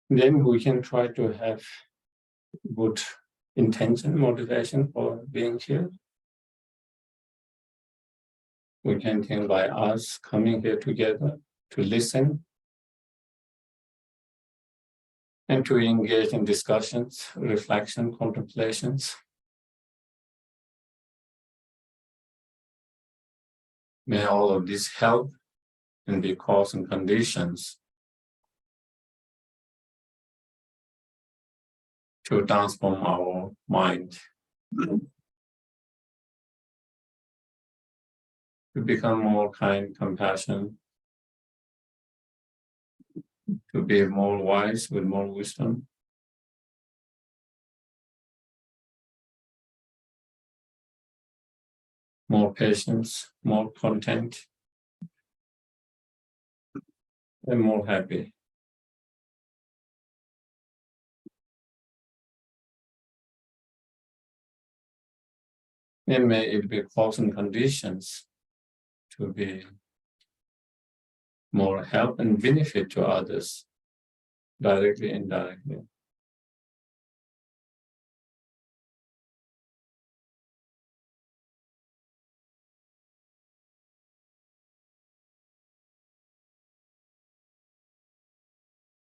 Then we can try to have good intention, motivation for being here. We can think by us coming here together to listen and to engage in discussions, reflection, contemplations. May all of this help and be cause and conditions to transform our mind, to become more kind, compassion, to be more wise with more wisdom. More patience, more content, and more happy. And may it be cause and conditions to be more help and benefit to others, directly and indirectly.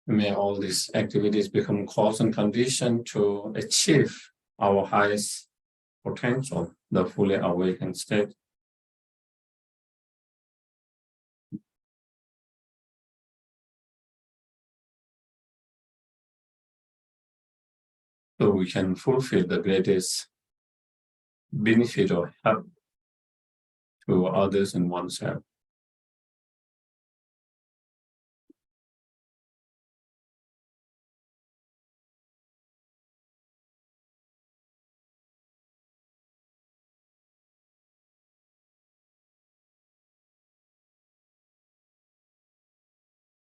May all these activities become cause and condition to achieve our highest potential, the fully awakened state. So we can fulfill the greatest benefit or help to others and oneself.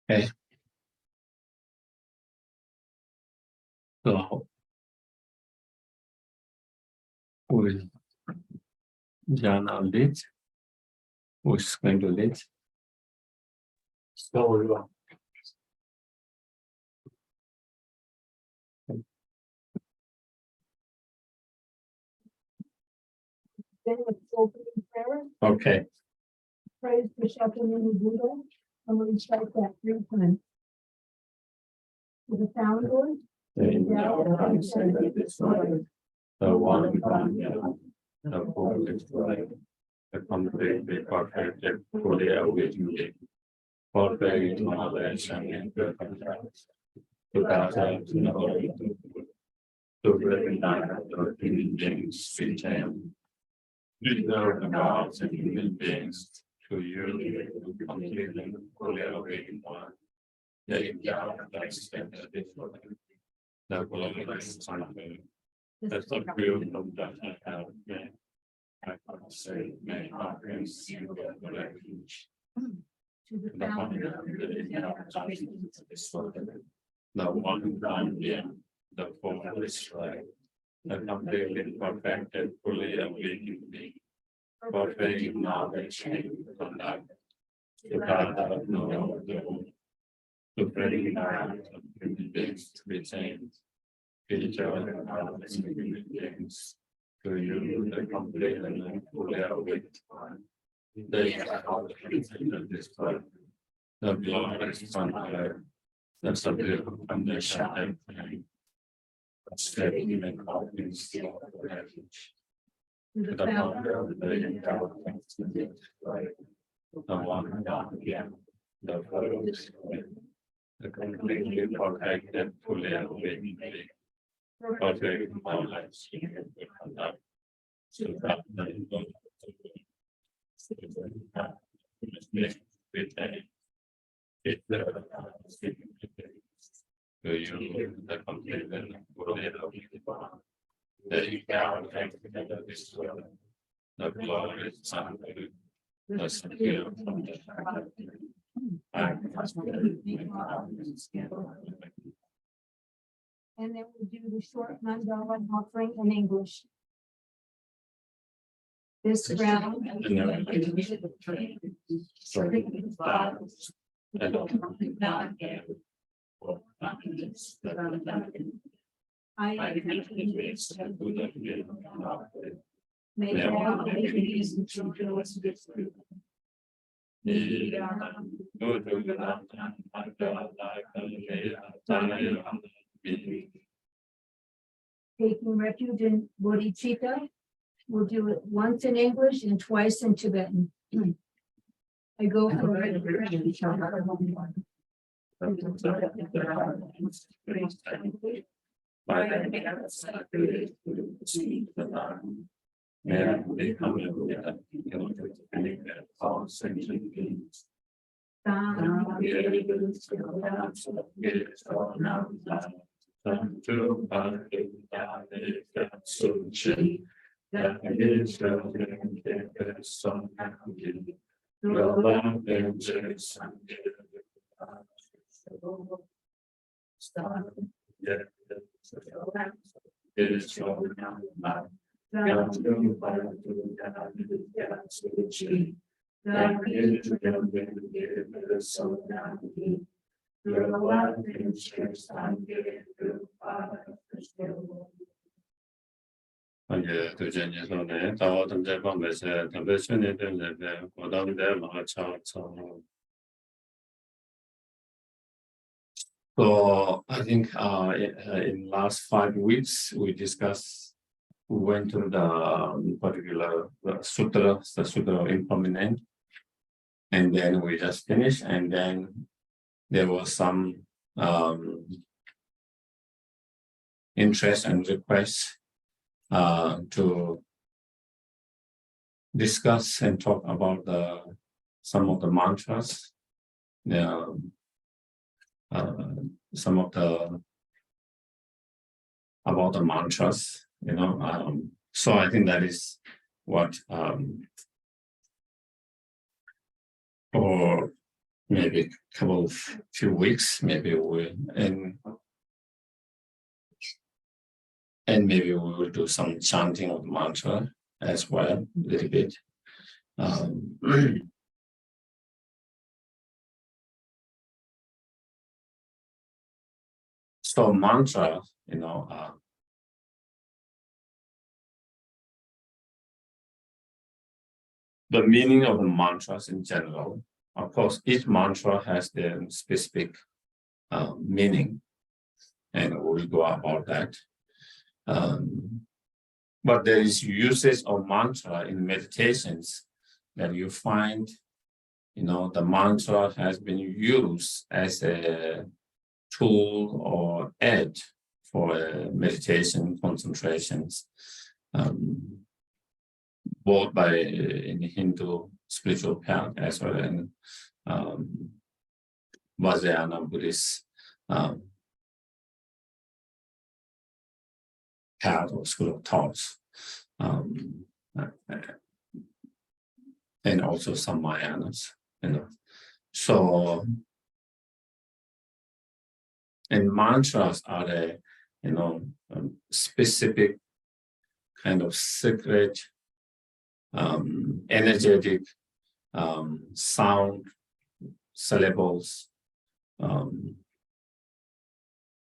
Okay. So we'll Jana lead. Who's going to lead? So Then with opening prayer, okay. praise the Shakyamuni Buddha, and we recite that 3 times. To the founder, The one the full destroy, the completely perfected, fully awakened, perfect knowledge and perfect without to recognize the human beings retain. Deserve the gods and human beings to you, completely, fully awakened one. They got the extent of this for them. The glorious something. That's the real of that I have been. I can't say, may our friends see the refuge. to the The founder, one found in the formless life, the completely perfected, fully awakened being, perfect knowledge and conduct, the God of no other, to bring out of human beings to retain, future and knowledge of human beings, to you the complete and fully awakened one. They are all the reason of this life. The glorious Father, the subject of the shadow thing. Steady and calming still refuge. to The the founder, founder of the intelligence to this life. The one God again, the first way. The completely perfected, fully awakened being. Perfect knowledge and conduct. So that the it's the you the complete and fully awakened. That you can take this world. The glorious Son, the Savior from the and then we do the short mandala offering in English. This ground. I may Yeah. have these taking refuge in bodhicitta. We'll do it once in English and twice in Tibetan. I go for it. So I think in last 5 weeks we discussed, we went to the particular sutra, the Sutra of Impermanent, and then we just finished, and then there was some interest and requests to discuss and talk about some of the mantras, some of the about the mantras, so I think that is what or maybe few weeks, maybe and maybe we will do some chanting of the mantra as well, a little bit. So mantra, the meaning of the mantras in general, of course, each mantra has their specific meaning, and we'll go about that. But there is usage of mantra in meditations that you find, the mantra has been used as a tool or aid for meditation concentrations, both by in Hindu spiritual path as well as Vajrayana Buddhist path or school of thoughts, and also some Mahayanas, So, and mantras are a, specific kind of secret, energetic sound, syllables,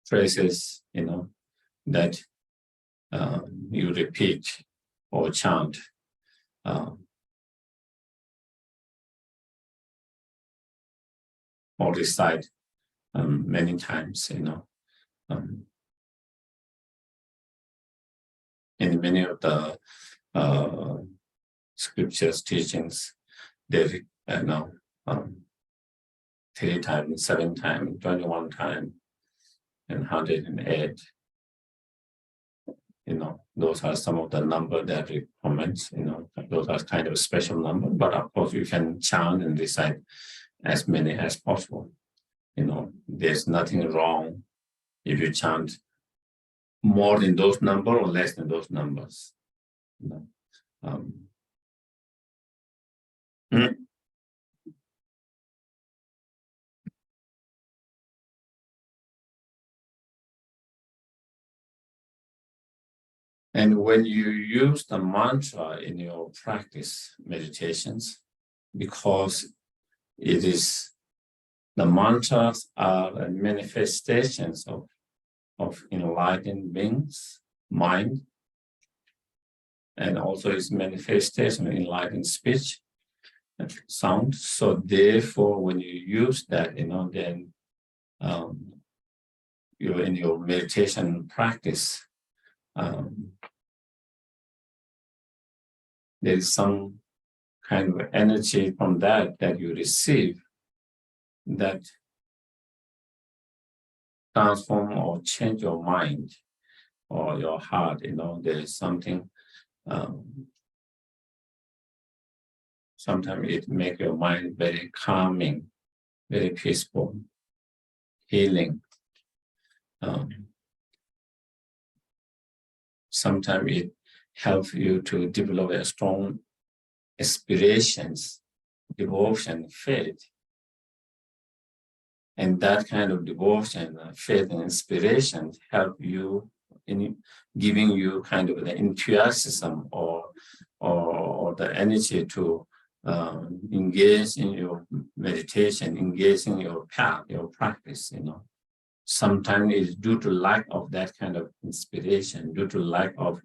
phrases, that you repeat or chant. Or recite many times, in many of the scriptures teachings, they 3 times, 7 times, 21 times, and 108. Those are some of the number that it comments, those are kind of special number, but of course you can chant and recite as many as possible. There's nothing wrong if you chant more than those numbers or less than those numbers. And when you use the mantra in your practice meditations, because the mantras are manifestations of of enlightened beings, mind, and also its manifestation of enlightened speech and sound. So therefore, when you use that, then you're in your meditation practice, there is some kind of energy from that you receive that transform or change your mind or your heart. There is something, sometimes it makes your mind very calming, very peaceful, healing. Sometimes it helps you to develop a strong aspirations, devotion, faith. And that kind of devotion, faith, and inspiration help you in giving you kind of the enthusiasm or the energy to engage in your meditation, engage in your path, your practice. Sometimes it's due to lack of that kind of inspiration, due to lack of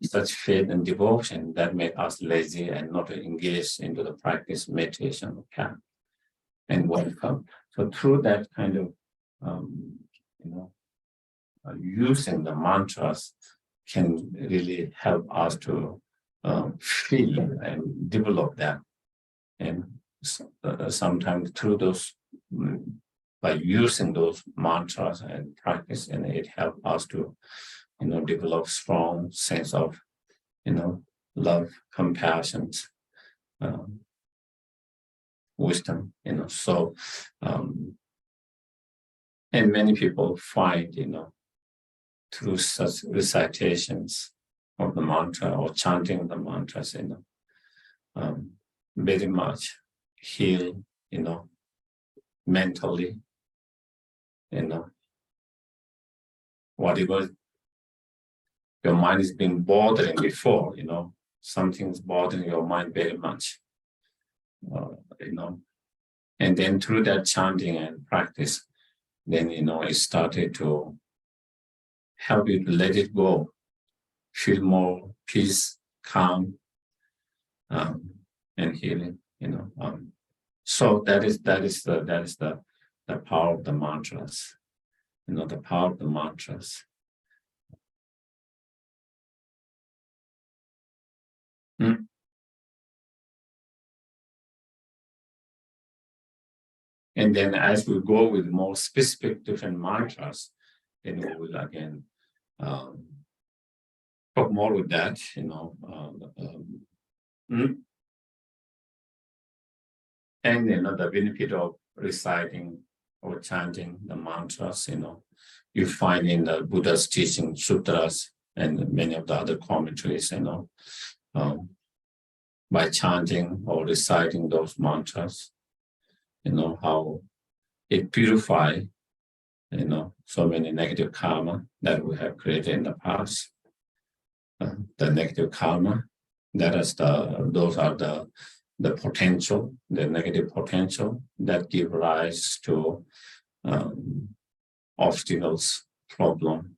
such faith and devotion that make us lazy and not engage into the practice, meditation, path, and welcome. So through that kind of, using the mantras can really help us to feel and develop that. And sometimes through those, by using those mantras and practice, and it helps us to, develop strong sense of, love, compassion, wisdom, so, and many people find, through such recitations of the mantra or chanting the mantras, very much heal, mentally, whatever your mind has been bothering before, something's bothering your mind very much, and then through that chanting and practice, then, it started to help you to let it go, feel more peace, calm, and healing, so that is the power of the mantras, the power of the mantras. And then as we go with more specific different mantras, then we will again talk more with that, and the benefit of reciting or chanting the mantras, you find in the Buddha's teaching sutras and many of the other commentaries, by chanting or reciting those mantras, how it purifies, so many negative karma that we have created in the past. The negative karma, those are the potential, the negative potential that give rise to obstacles, problem,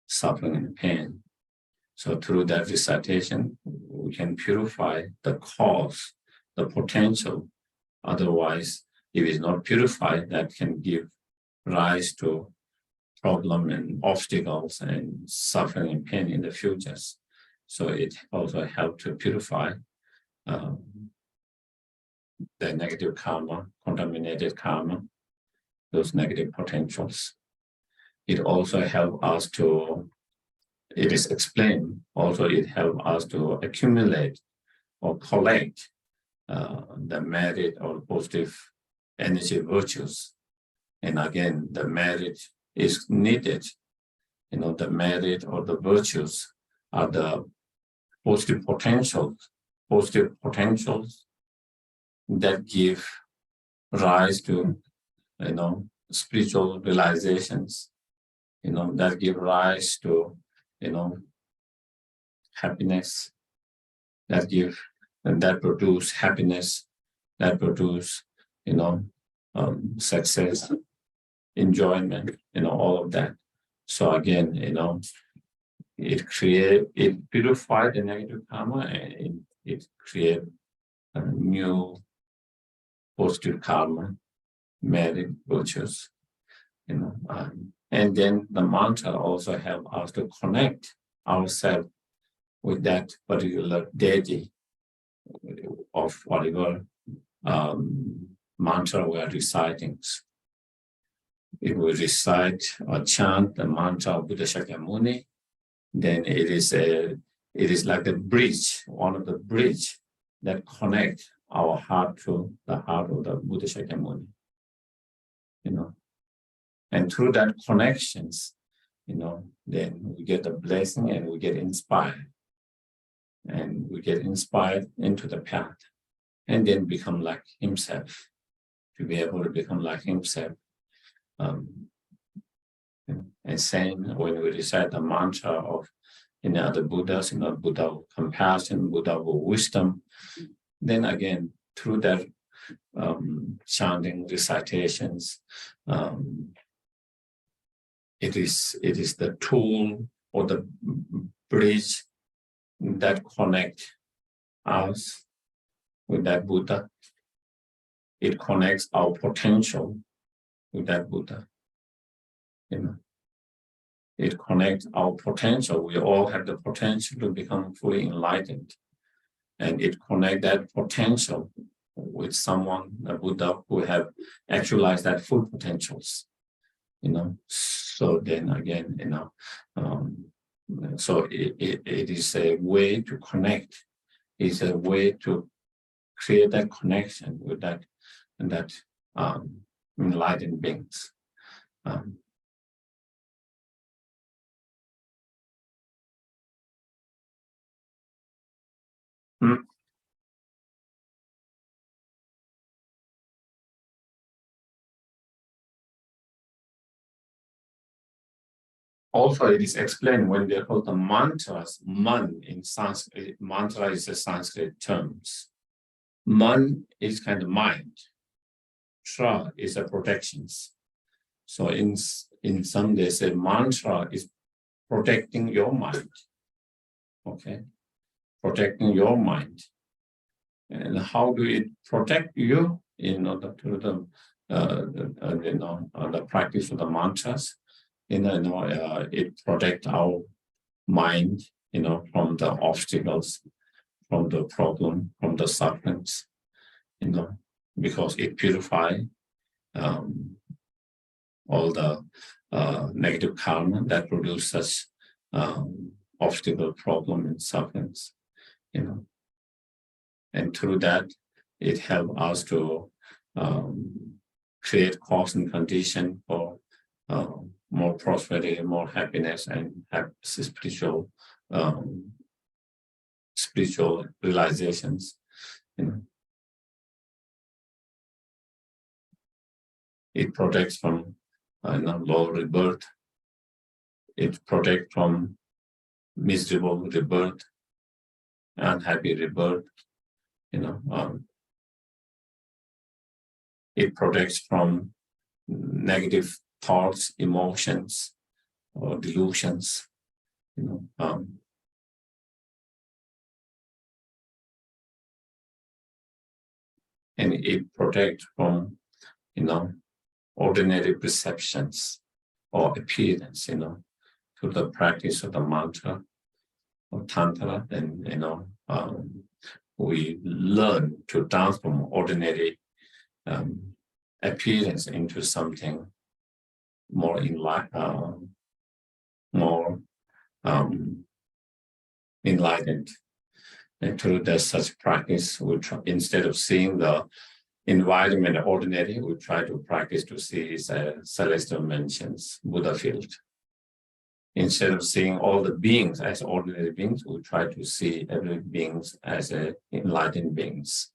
suffering, and pain. So through that recitation, we can purify the cause, the potential. Otherwise, if it's not purified, that can give rise to problem and obstacles and suffering and pain in the futures. So it also helps to purify the negative karma, contaminated karma, those negative potentials. It also helps us to, it is explained, also it helps us to accumulate or collect the merit or positive energy virtues. And again, the merit is needed. The merit or the virtues are the positive potentials that give rise to, spiritual realizations, that give rise to, happiness, that produce happiness, that produce, success, enjoyment, all of that. So again, it purifies the negative karma, and it creates a new positive karma, merit, virtues, and then the mantra also help us to connect ourselves with that particular deity of whatever mantra we are reciting. If we recite or chant the mantra of Buddha Shakyamuni, then it is like the bridge, one of the bridge that connect our heart to the heart of the Buddha Shakyamuni. And through that connections, then we get the blessing and we get inspired. And we get inspired into the path and then become like himself, to be able to become like himself. And same when we recite the mantra of the Buddhas, Buddha of compassion, Buddha of wisdom, then again, through that chanting, recitations, it is the tool or the bridge that connect us with that Buddha. It connects our potential with that Buddha. It connects our potential. We all have the potential to become fully enlightened. And it connects that potential with someone, a Buddha, who have actualized that full potentials. So then again, so it is a way to connect. It's a way to create that connection with that enlightened beings. Also, it is explained when they call the mantras, man in Sanskrit. Mantra is a Sanskrit terms. Man is kind of mind. Tra is a protections. So in some they say mantra is protecting your mind. Okay, protecting your mind. And how do it protect you through the practice of the mantras? It protects our mind, from the obstacles, from the problem, from the sufferings, because it purifies all the negative karma that produces obstacle, problem, and sufferings, And through that, it helps us to create cause and condition for more prosperity, more happiness, and have spiritual realizations. It protects from low rebirth. It protects from miserable rebirth, unhappy rebirth. It protects from negative thoughts, emotions, or delusions. And it protects from, ordinary perceptions or appearance, through the practice of the mantra or tantra. And we learn to transform ordinary appearance into something more enlightened. And through such practice, we try, instead of seeing the environment ordinary, we try to practice to see celestial mansions, Buddha field. Instead of seeing all the beings as ordinary beings, we try to see every beings as enlightened beings.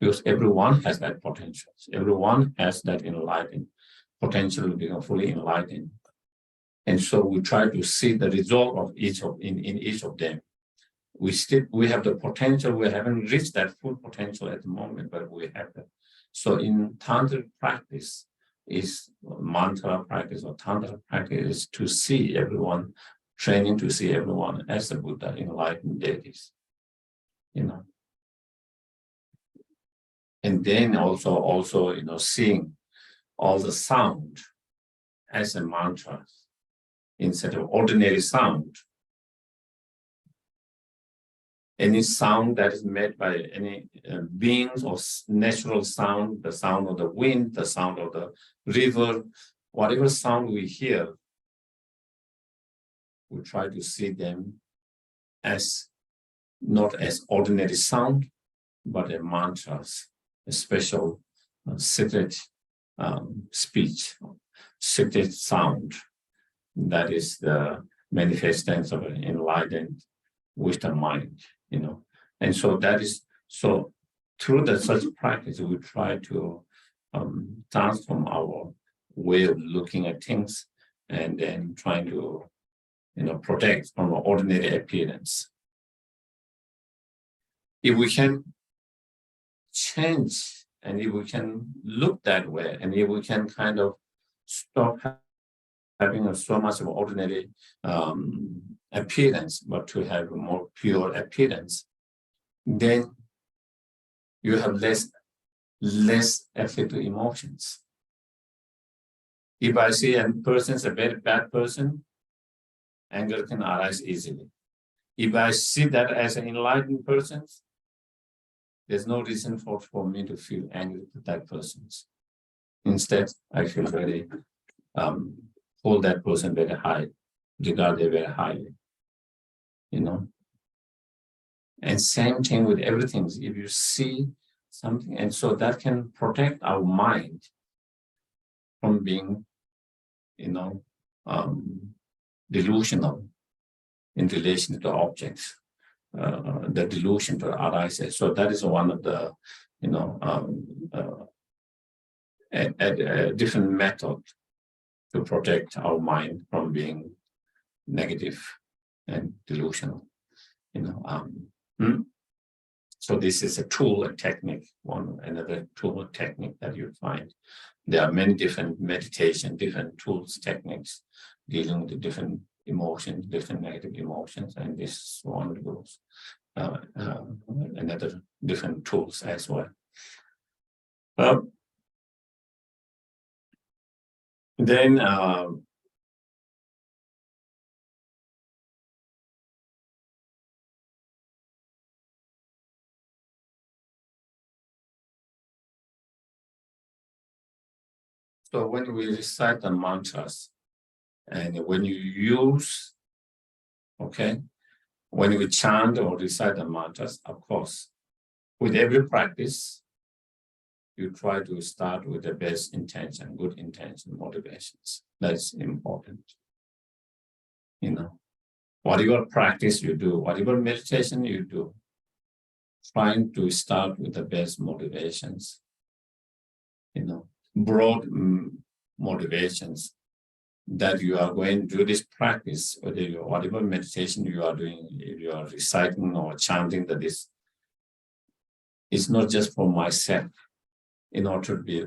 Because everyone has that potential. Everyone has that enlightened potential to become fully enlightened. And so we try to see the result of each of them. We have the potential. We haven't reached that full potential at the moment, but we have that. So in tantric practice, is mantra practice or tantra practice is to see everyone, training to see everyone as the Buddha, enlightened deities, And then also, seeing all the sound as a mantra instead of ordinary sound. Any sound that is made by any beings or natural sound, the sound of the wind, the sound of the river, whatever sound we hear, we try to see them as not as ordinary sound, but a mantras, a special secret speech, secret sound that is the manifestation of an enlightened wisdom mind, And so that is, so through such practice, we try to transform our way of looking at things and then trying to, protect from our ordinary appearance. If we can change and if we can look that way and if we can kind of stop having so much of ordinary appearance, but to have a more pure appearance, then you have less affected emotions. If I see a person is a very bad person, anger can arise easily. If I see that as an enlightened person, there's no reason for me to feel angry with that person. Instead, I feel very hold that person very high, regard them very highly, And same thing with everything. If you see something, and so that can protect our mind from being, delusional in relation to objects. The delusion to arises. So that is one of the, a different method to protect our mind from being negative and delusional. So this is a tool, a technique, another tool or technique that you find. There are many different meditation, different tools, techniques dealing with the different emotions, different negative emotions, and this is one of those. Another different tools as well. Then so when we recite the mantras, and when you use, when we chant or recite the mantras, of course, with every practice, you try to start with the best intention, good intention, motivations. That's important. Whatever practice you do, whatever meditation you do, trying to start with the best motivations, broad motivations that you are going to do this practice, whatever meditation you are doing, if you are reciting or chanting that this is not just for myself, in order to be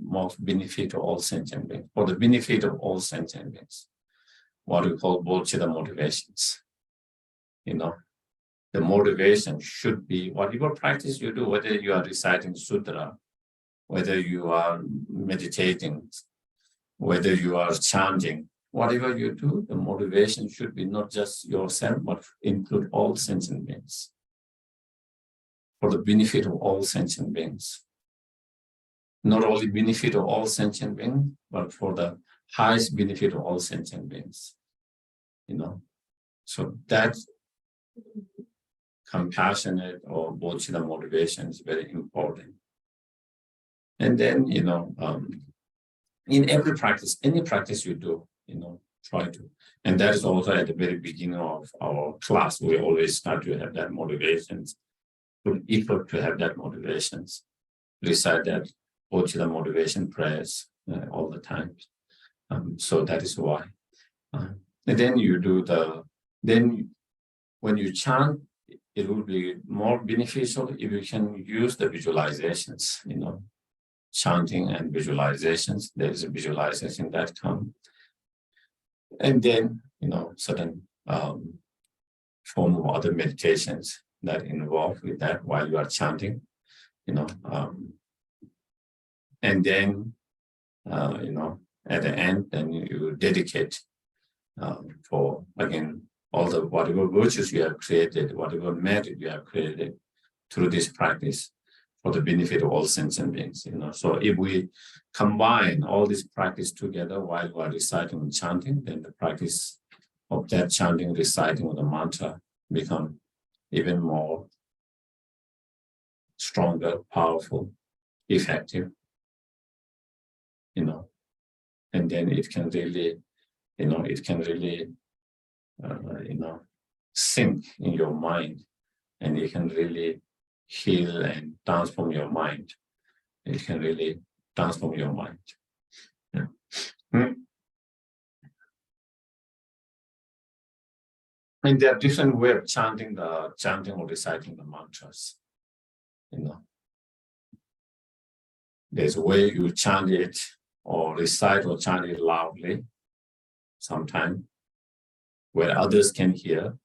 most benefit of all sentient beings, for the benefit of all sentient beings, what we call bodhicitta motivations. The motivation should be whatever practice you do, whether you are reciting sutra, whether you are meditating, whether you are chanting, whatever you do, the motivation should be not just yourself, but include all sentient beings, for the benefit of all sentient beings. Not only benefit of all sentient beings, but for the highest benefit of all sentient beings. So that compassionate or bodhicitta motivation is very important. And then, in every practice, any practice you do, try to. And that is also at the very beginning of our class, we always start to have that motivations, put effort to have that motivations, recite that bodhicitta motivation prayers all the time. So that is why. And then you do then when you chant, it will be more beneficial if you can use the visualizations, chanting and visualizations. There is a visualization that come. And then, certain form of other meditations that involve with that while you are chanting, and then, at the end, then you dedicate for, again, all the whatever virtues you have created, whatever merit you have created through this practice for the benefit of all sentient beings. So if we combine all this practice together while we are reciting and chanting, then the practice of that chanting, reciting of the mantra become even more stronger, powerful, effective, and then it can really, sink in your mind, and it can really heal and transform your mind. It can really transform your mind. Yeah. And there are different ways of chanting or reciting the mantras. There's a way you chant it or recite or chant it loudly, sometimes where others can hear.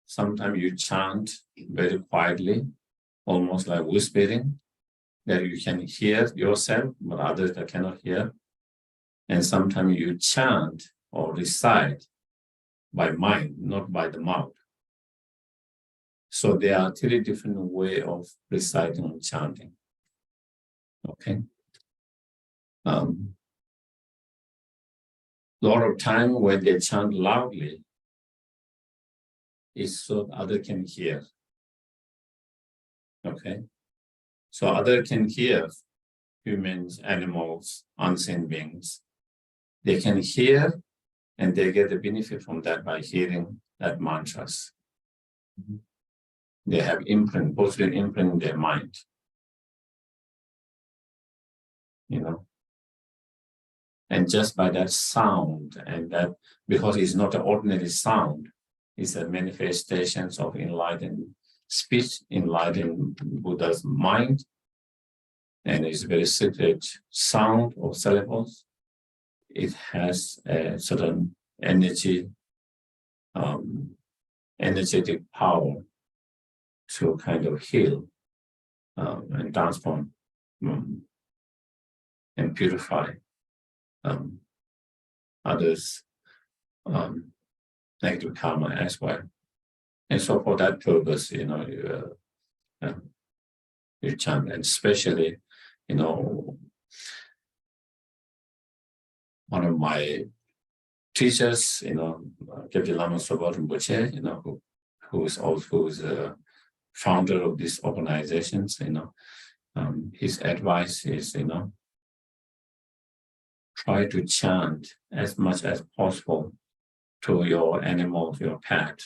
Sometimes you chant very quietly, almost like whispering, that you can hear yourself, but others that cannot hear. And sometimes you chant or recite by mind, not by the mouth. So there are 3 different ways of reciting and chanting. Okay. A lot of time when they chant loudly is so others can hear. Okay. So others can hear, humans, animals, unseen beings. They can hear and they get the benefit from that by hearing that mantras. They have imprint, positive imprint in their mind. And just by that sound, and that, because it's not an ordinary sound, it's a manifestation of enlightened speech, enlightened Buddha's mind, and it's a very secret sound of syllables. It has a certain energy, energetic power to kind of heal and transform and purify others' negative karma as well. And so for that purpose, you chant, and especially, one of my teachers, Kyabje Lama Sopa Rinpoche, who is a founder of these organizations, his advice is, try to chant as much as possible to your animal, your pet,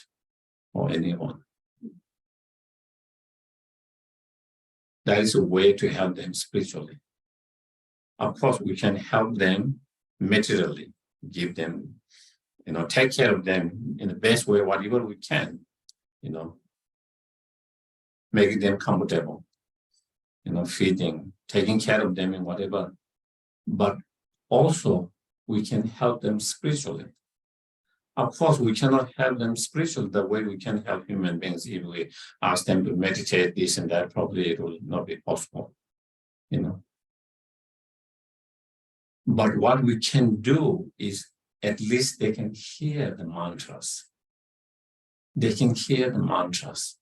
or anyone. That is a way to help them spiritually. Of course, we can help them materially, give them, take care of them in the best way, whatever we can, making them comfortable, feeding, taking care of them in whatever. But also, we can help them spiritually. Of course, we cannot help them spiritually the way we can help human beings. If we ask them to meditate this and that, probably it will not be possible, But what we can do is at least they can hear the mantras. They can hear the mantras.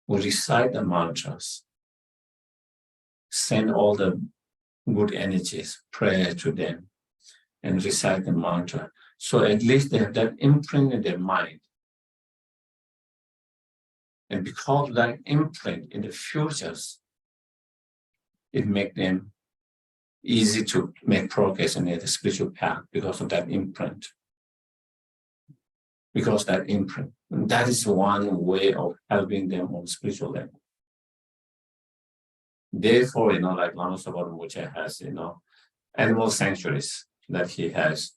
We recite the mantras. Send all the good energies, prayer to them, and recite the mantra. So at least they have that imprint in their mind. And because of that imprint in the futures, it makes them easy to make progress in the spiritual path because of that imprint. Because that imprint. And that is one way of helping them on spiritual level. Therefore, like Lama Sopa Rinpoche has, animal sanctuaries that he has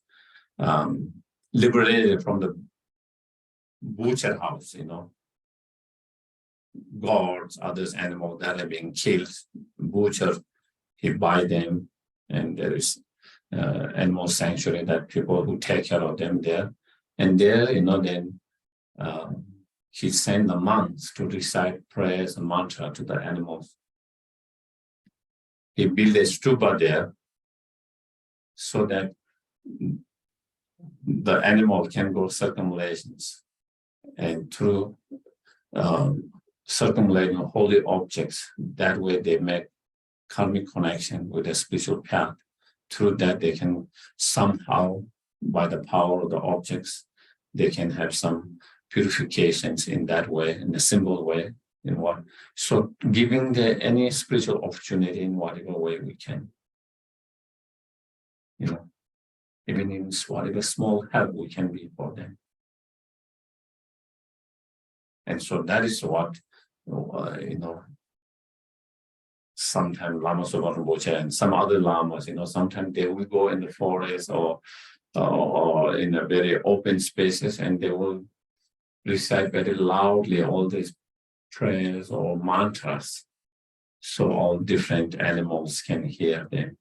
liberated from the butcher house, goats, others, animals that are being killed, butchered he buy them, and there is animal sanctuary that people who take care of them there. And there, then he sent the monks to recite prayers and mantra to the animals. He built a stupa there so that the animal can go circumambulations, and through circumambulating holy objects, that way they make karmic connection with a spiritual path. Through that, they can somehow, by the power of the objects, they can have some purifications in that way, in a simple way. So giving any spiritual opportunity in whatever way we can. Even in whatever small help we can be for them. And so that is what, sometimes Lama Sopa Rinpoche and some other lamas, sometimes they will go in the forest or in a very open spaces, and they will recite very loudly all these prayers or mantras, so all different animals can hear them.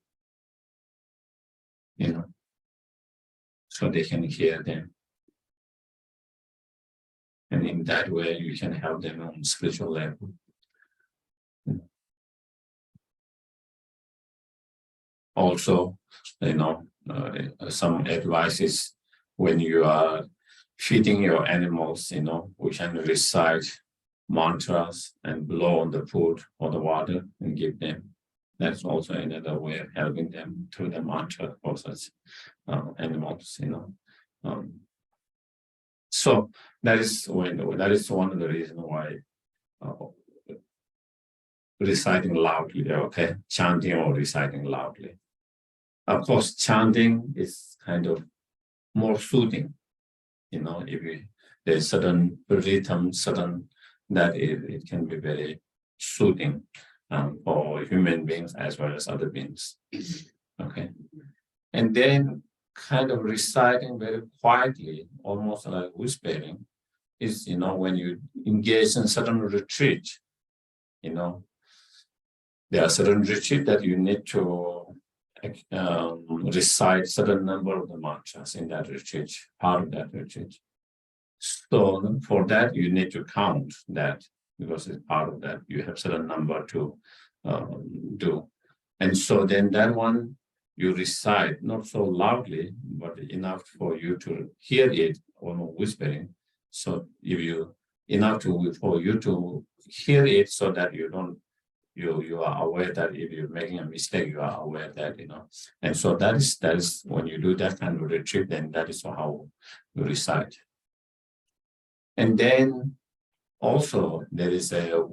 So they can hear them. And in that way, you can help them on spiritual level. Also, some advice is when you are feeding your animals, we can recite mantras and blow on the food or the water and give them. That's also another way of helping them through the mantra for such animals, So that is one of the reasons why reciting loudly, chanting or reciting loudly. Of course, chanting is kind of more soothing, if there's certain rhythm, that it can be very soothing for human beings as well as other beings. Okay. And then kind of reciting very quietly, almost like whispering, is, when you engage in certain retreat, there are certain retreat that you need to recite certain number of the mantras in that retreat, part of that retreat. So for that, you need to count that, because it's part of that. You have certain number to do. And so then that one, you recite not so loudly, but enough for you to hear it, almost whispering. So if you for you to hear it, so that you are aware that if you're making a mistake, you are aware that, And so that is when you do that kind of retreat, then that is how you recite. And then also there is a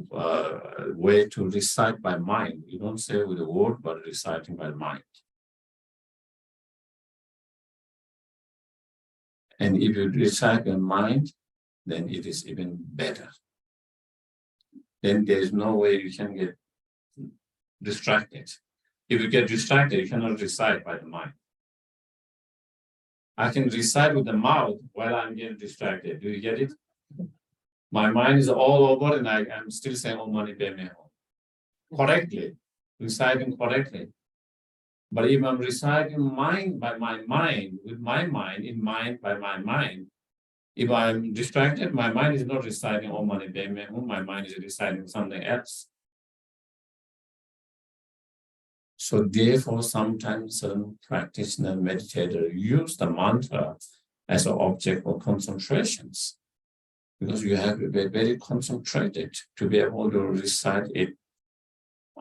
way to recite by mind. You don't say with a word, but reciting by mind. And if you recite by mind, then it is even better. Then there is no way you can get distracted. If you get distracted, you cannot recite by the mind. I can recite with the mouth while I'm getting distracted. Do you get it? My mind is all over and I'm still saying Om Mani Padme Hum correctly, reciting correctly. But if I'm reciting mind by my mind, with my mind, in mind by my mind, if I'm distracted, my mind is not reciting Om Mani Padme Hum, my mind is reciting something else. So therefore, sometimes certain practitioner, meditator use the mantra as an object of concentrations, because you have to be very concentrated to be able to recite it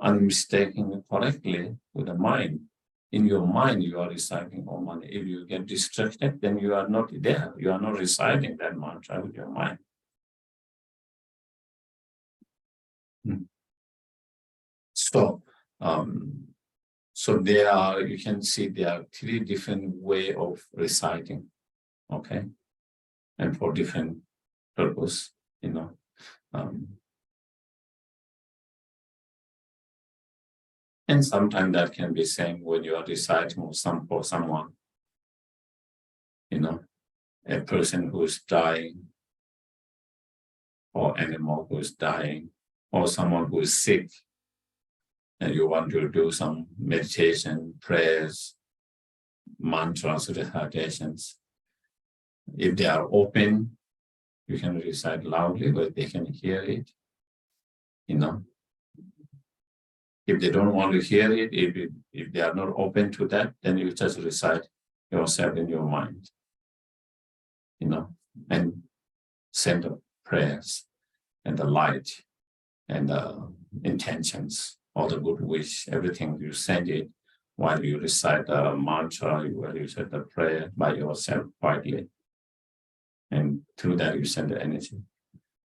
unmistakably correctly with the mind. In your mind, you are reciting Om Mani. If you get distracted, then you are not there. You are not reciting that mantra with your mind. So you can see there are 3 different ways of reciting, okay? And for different purpose, And sometimes that can be same when you are reciting for someone, a person who is dying, or animal who is dying, or someone who is sick. and you want to do some meditation, prayers, mantras, recitations, if they are open, you can recite loudly where they can hear it. If they don't want to hear it, if they are not open to that, then you just recite yourself in your mind, and send the prayers and the light and the intentions, all the good wish, everything you send it while you recite the mantra, while you recite the prayer by yourself quietly. And through that you send the energy.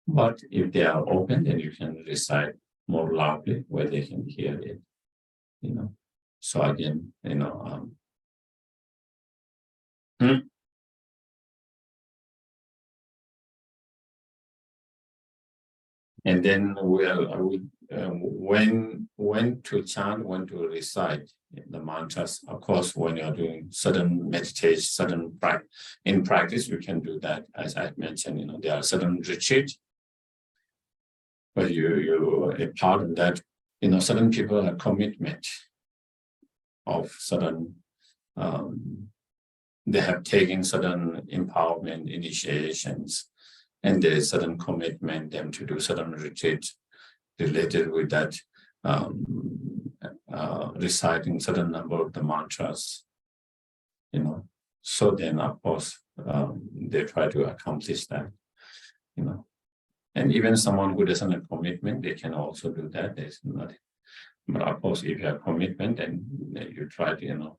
But if they are open, then you can recite more loudly where they can hear it. So again, and then when to chant, when to recite the mantras. Of course, when you're doing certain meditation, in practice, you can do that. As I mentioned, there are certain retreats, but you a part of that. Certain people have commitment of certain. They have taken certain empowerment initiations, and there is certain commitment them to do certain retreats related with that, reciting certain number of the mantras. So then of course they try to accomplish that. And even someone who doesn't have commitment, they can also do that. There's nothing. But of course, if you have commitment, then you try to,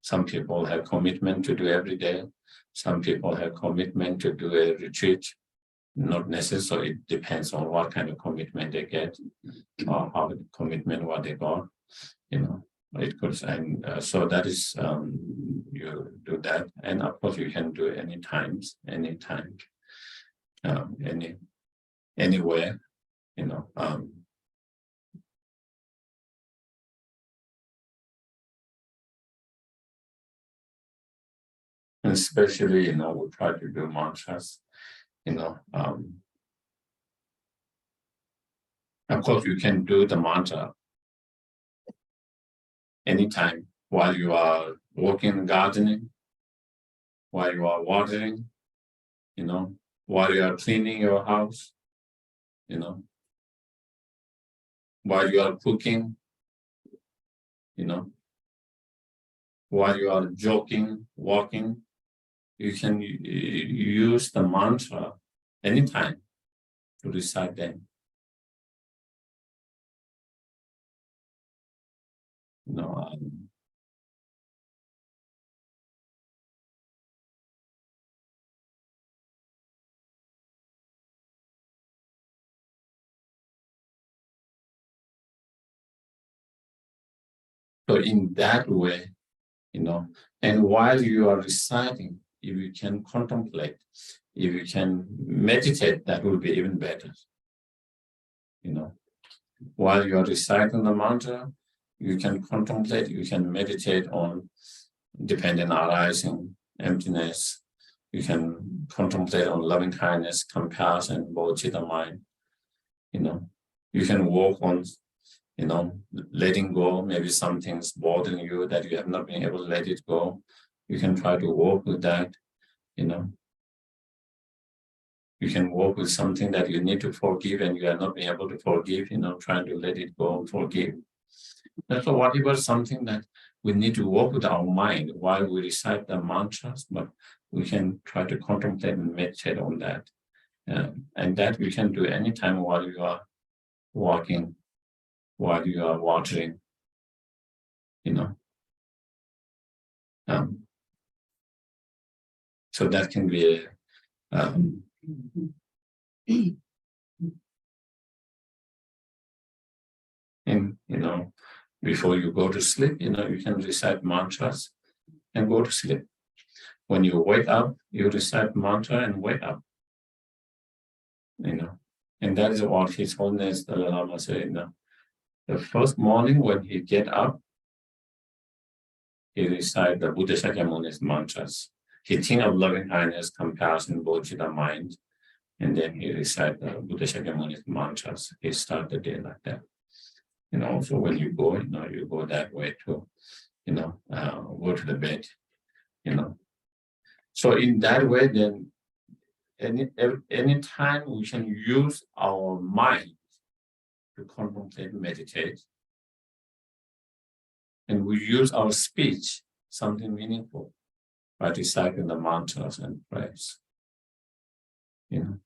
some people have commitment to do every day. Some people have commitment to do a retreat. Not necessarily, it depends on what kind of commitment they get, or how the commitment what they got. It could, and so that is you do that, and of course you can do it anytime, anywhere, and especially, we try to do mantras, of course you can do the mantra anytime while you are working, gardening, while you are watering, while you are cleaning your house, while you are cooking, while you are jogging, walking, you can use the mantra anytime to recite them. So in that way, and while you are reciting, if you can contemplate, if you can meditate, that will be even better. While you are reciting the mantra, you can contemplate, you can meditate on dependent arising, emptiness. You can contemplate on loving kindness, compassion, bodhicitta mind. You can work on, letting go. Maybe something's bothering you that you have not been able to let it go. You can try to work with that. You can work with something that you need to forgive and you are not being able to forgive, trying to let it go and forgive. That's whatever something that we need to work with our mind while we recite the mantras, but we can try to contemplate and meditate on that. And that we can do anytime while you are walking, while you are watering, so that can be and before you go to sleep, you can recite mantras and go to sleep. When you wake up, you recite mantra and wake up. And that is what His Holiness Dalai Lama said. The first morning when he get up, he recite the Buddha Shakyamuni's mantras. He think of loving kindness, compassion, bodhicitta mind, and then he recite the Buddha Shakyamuni's mantras. He start the day like that. So when you go, you go that way to, go to the bed, So in that way, then any time we can use our mind to contemplate, meditate, and we use our speech, something meaningful, by reciting the mantras and prayers. And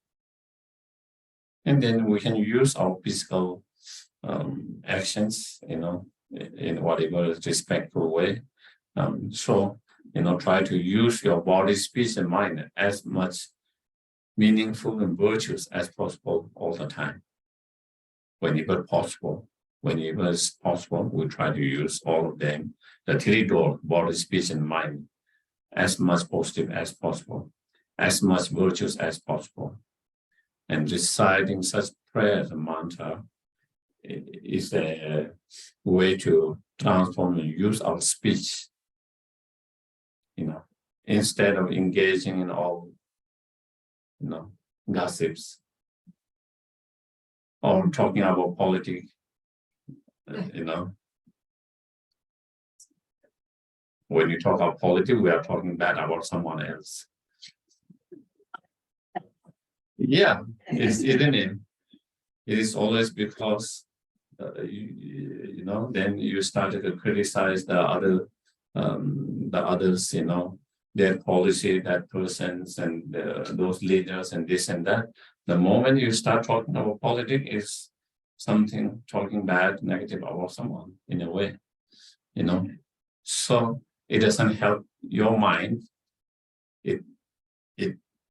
then we can use our physical actions, in whatever respectful way. Try to use your body, speech, and mind as much meaningful and virtuous as possible all the time. Whenever possible, whenever it's possible, we try to use all of them, the three doors, body, speech, and mind, as much positive as possible, as much virtuous as possible. And reciting such prayers and mantra is a way to transform and use our speech, instead of engaging in all, gossips or talking about politics, When you talk about politics, we are talking bad about someone else. Yeah, isn't it? It is always because, then you started to criticize the others, their policy, that person's, and those leaders, and this and that. The moment you start talking about politics, is something talking bad, negative about someone in a way, So it doesn't help your mind. It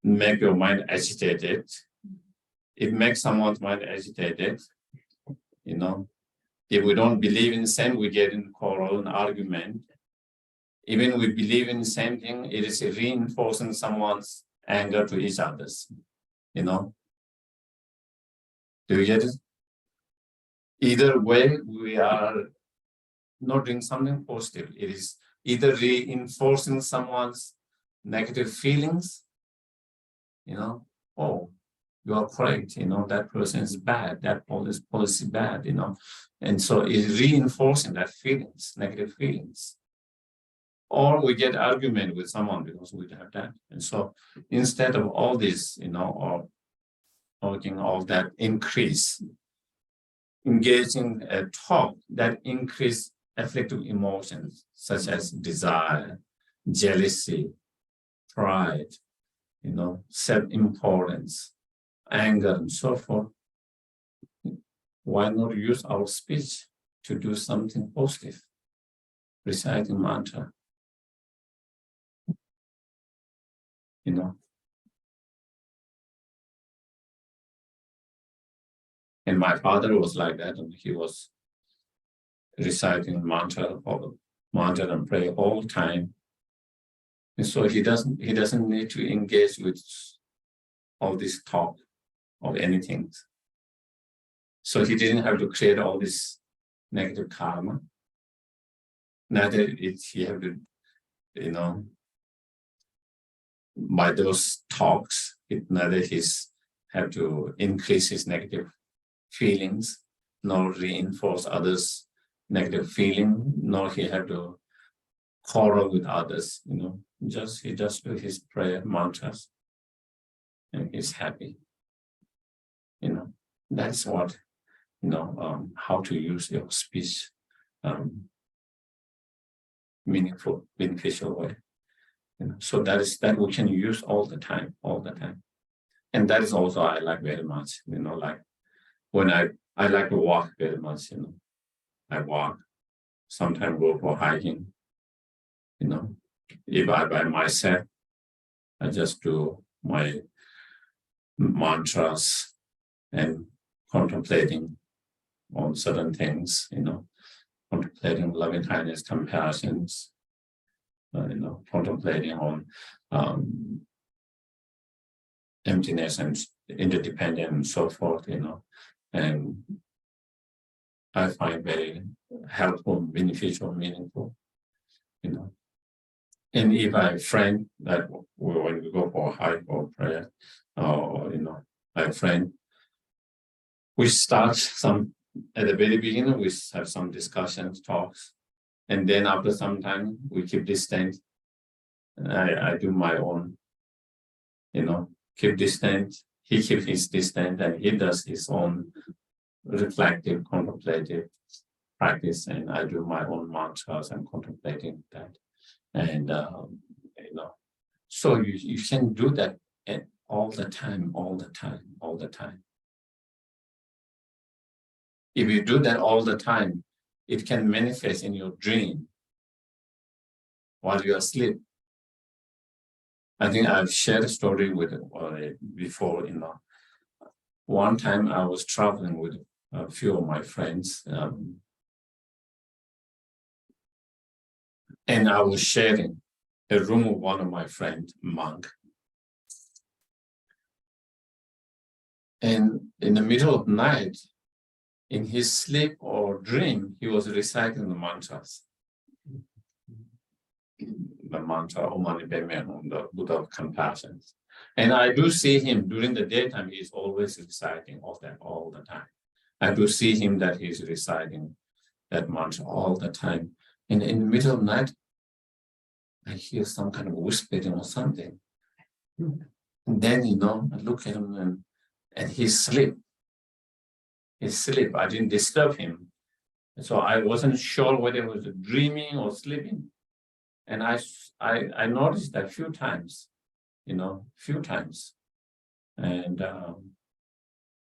makes your mind agitated. It makes someone's mind agitated. If we don't believe in the same, we get in quarrel and argument. Even we believe in the same thing, it is reinforcing someone's anger to each other's. Do you get it? Either way, we are not doing something positive. It is either reinforcing someone's negative feelings, oh, you are correct, that person is bad, that policy bad, and so it's reinforcing that feelings, negative feelings. Or we get argument with someone because we have that. And so instead of all this, or talking all that increase, engaging a talk that increase afflictive emotions such as desire, jealousy, pride, self-importance, anger, and so forth. Why not use our speech to do something positive? Reciting mantra. And my father was like that, and he was reciting mantra and prayer all the time. And so he doesn't need to engage with all this talk of anything. So he didn't have to create all this negative karma. Neither he have to, by those talks, neither he's have to increase his negative feelings, nor reinforce others' negative feeling, nor he have to quarrel with others, he just do his prayer mantras, and he's happy. That's what, how to use your speech, meaningful, beneficial way. So that we can use all the time. And that is also I like very much, like when I like to walk very much, I walk, sometimes go for hiking, if I by myself, I just do my mantras and contemplating on certain things, contemplating loving kindness, compassions, contemplating on emptiness and interdependence and so forth, and I find very helpful, beneficial, meaningful, And if I have friend that when we go for a hike or prayer, or I have friend, we start some at the very beginning, we have some discussions, talks, and then after some time, we keep distant. I do my own, keep distant. He keeps his distant, and he does his own reflective, contemplative practice, and I do my own mantras and contemplating that. And so you can do that all the time. If you do that all the time, it can manifest in your dream while you are asleep. I think I've shared a story with before. One time I was traveling with a few of my friends, and I was sharing a room with one of my friends, monk. And in the middle of the night, in his sleep or dream, he was reciting the mantras. The mantra, Om Mani Padme Hum, the Buddha of compassion. And I do see him during the daytime, he's always reciting all that all the time. I do see him that he's reciting that mantra all the time. And in the middle of the night, I hear some kind of whispering or something. And then, I look at him and he's asleep. He's asleep. I didn't disturb him. So I wasn't sure whether he was dreaming or sleeping. And I noticed that a few times. And I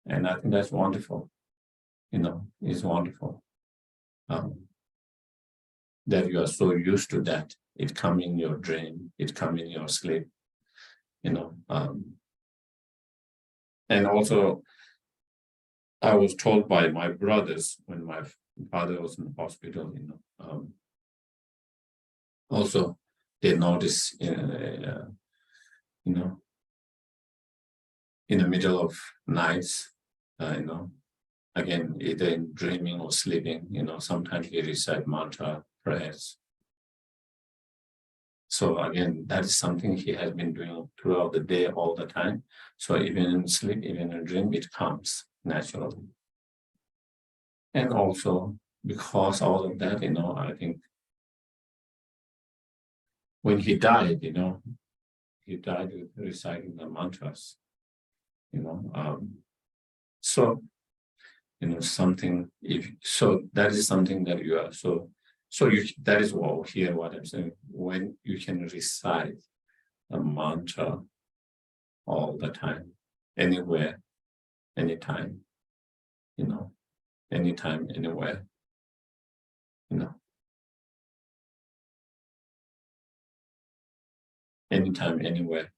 think that's wonderful. It's wonderful. That you are so used to that. It comes in your dream, it comes in your sleep, and also I was told by my brothers when my father was in the hospital, also they notice, in the middle of nights, again, either in dreaming or sleeping, sometimes they recite mantra prayers. So again, that is something he has been doing throughout the day, all the time. So even in sleep, even in dream, it comes naturally. And also, because all of that, I think when he died, he died with reciting the mantras, so, something, that is something that you are, that is what I'm saying, when you can recite a mantra all the time, anywhere, anytime, anytime, anywhere, anytime, anywhere.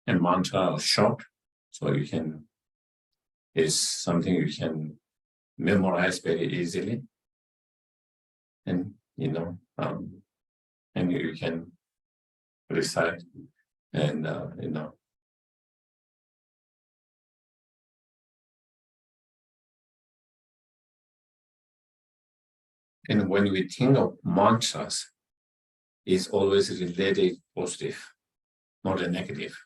And mantra are short, so is something you can memorize very easily, and and you can recite, and and when we think of mantras, it's always related positive, not a negative.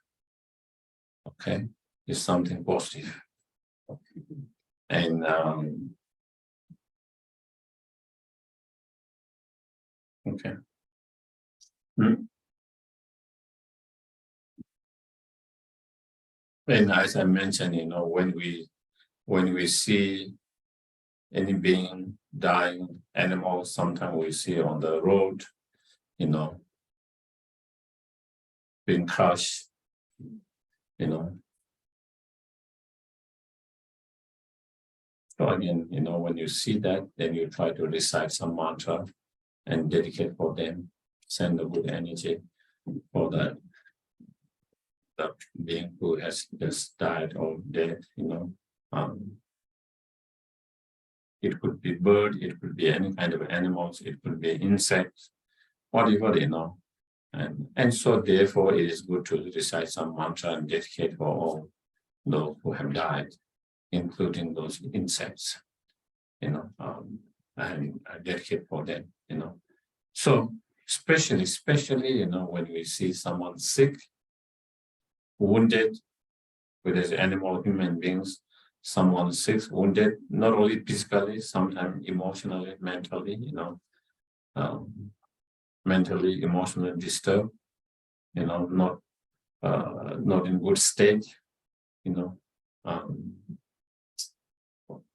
Okay, it's something positive. And okay. And as I mentioned, when we see any being dying, animals, sometimes we see on the road, being crushed, So again, when you see that, then you try to recite some mantra and dedicate for them, send a good energy for that being who has just died or dead, it could be bird, it could be any kind of animals, it could be insects, whatever, and so therefore it is good to recite some mantra and dedicate for all those who have died, including those insects, and dedicate for them, So especially, when we see someone sick, wounded, whether it's animal, human beings, someone sick, wounded, not only physically, sometimes emotionally, mentally, mentally, emotionally disturbed, not in good state,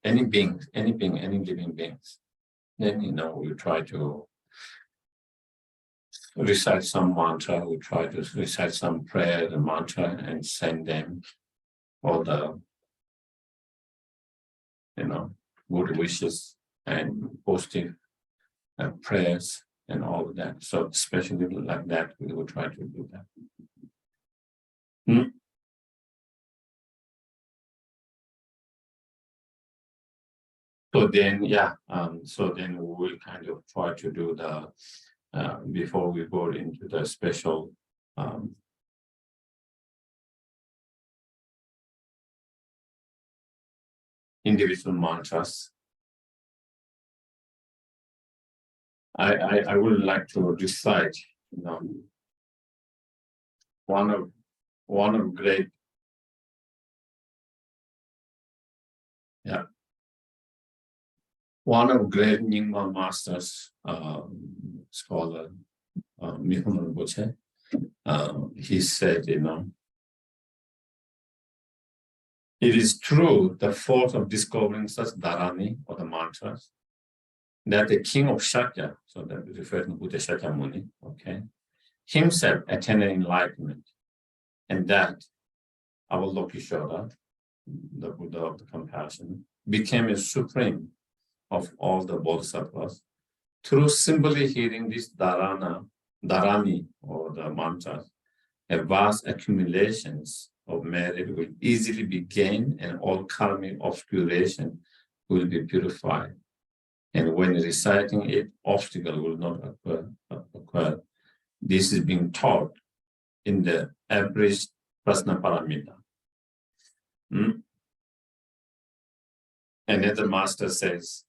any beings, any living beings. Then, we try to recite some mantra, we try to recite some prayer, the mantra, and send them all the, good wishes and positive prayers and all of that. So especially like that, we will try to do that. So then, so then we will kind of try to do the, before we go into the special individual mantras, I would like to recite, one of great, one of great Nyingma masters, scholar, Mihun Rinpoche, he said, it is true, the force of discovering such dharani or the mantras, that the king of Shakya, so that refers to Buddha Shakyamuni, okay, himself attained enlightenment, and that Avalokiteshvara, the Buddha of the compassion, became a supreme of all the bodhisattvas through simply hearing this dharani or the mantras. A vast accumulations of merit will easily be gained, and all karmic obscuration will be purified. And when reciting it, obstacle will not occur. This is being taught in the average Prasnaparamita. Another master says,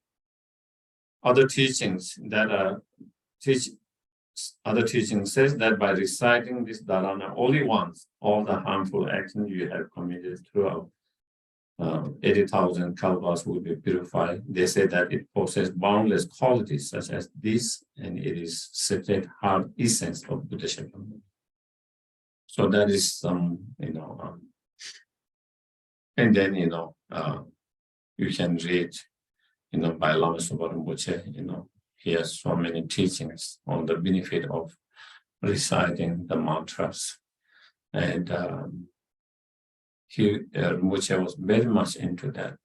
other teachings says that by reciting this dharana only once, all the harmful actions you have committed throughout 80,000 kalpas will be purified. They say that it possesses boundless qualities such as this, and it is secret heart essence of Buddha Shakyamuni. So that is some, and then you can read, by Lama Zopa Rinpoche, he has so many teachings on the benefit of reciting the mantras, and Rinpoche was very much into that.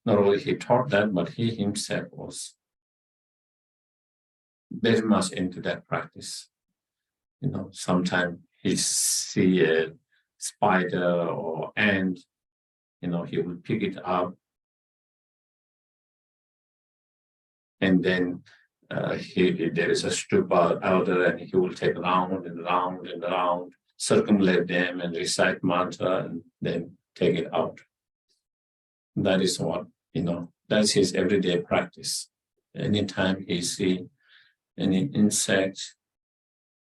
Not only he taught that, but he himself was very much into that practice. Sometimes he see a spider or ant, he will pick it up, and then there is a stupa elder, and he will take round and round and round, circumlate them and recite mantra, and then take it out. That is what, that's his everyday practice. Anytime he see any insect,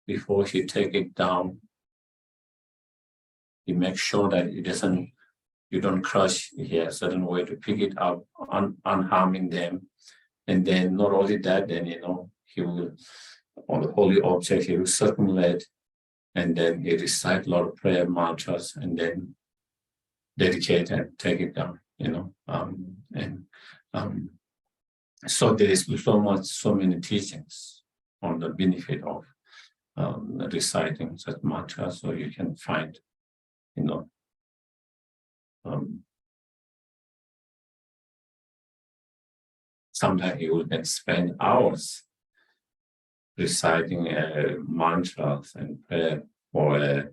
before he take it down, he makes sure that you don't crush. He has a certain way to pick it up, unharming them. And then not only that, then, he will, on the holy object, he will circumlate, and then he recite a lot of prayer mantras, and then dedicate and take it down, so there is so many teachings on the benefit of reciting such mantras. So you can find, sometimes you will spend hours reciting mantras and prayer for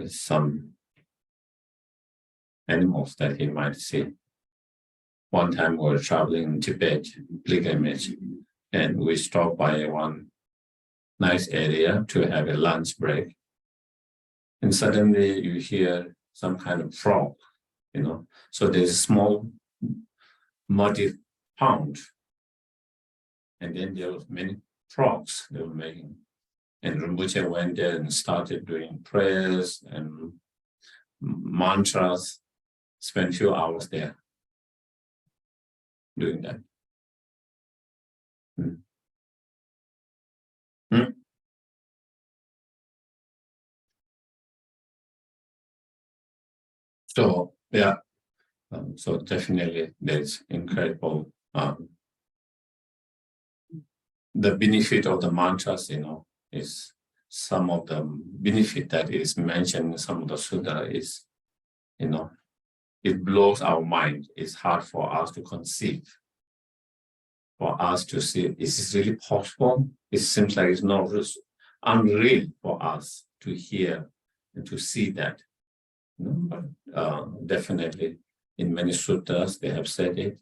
some animals that he might see. One time we were traveling in Tibet, pilgrimage, and we stopped by one nice area to have a lunch break. And suddenly you hear some kind of frog, So there's a small muddy pond, and then there was many frogs they were making. And Rinpoche went there and started doing prayers and mantras, spend few hours there doing that. So yeah, so definitely there's incredible the benefit of the mantras, is some of the benefit that is mentioned in some of the sutta is, it blows our mind. It's hard for us to conceive, for us to see, is this really possible? It seems like it's not unreal for us to hear and to see that. But definitely in many suttas they have said it.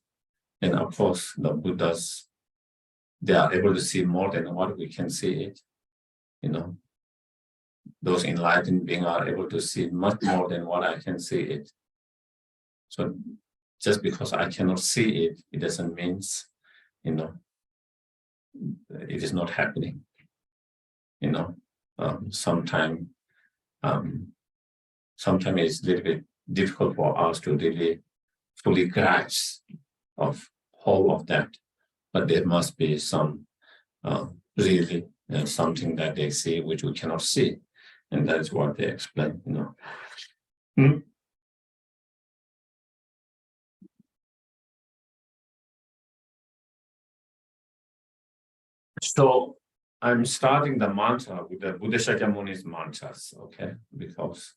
And of course the Buddhas, they are able to see more than what we can see it. Those enlightened beings are able to see much more than what I can see it. So just because I cannot see it, it doesn't mean, it is not happening. Sometimes it's a little bit difficult for us to really fully grasp of whole of that, but there must be some really something that they see which we cannot see, and that's what they explain. So I'm starting the mantra with the Buddha Shakyamuni's mantras, okay, because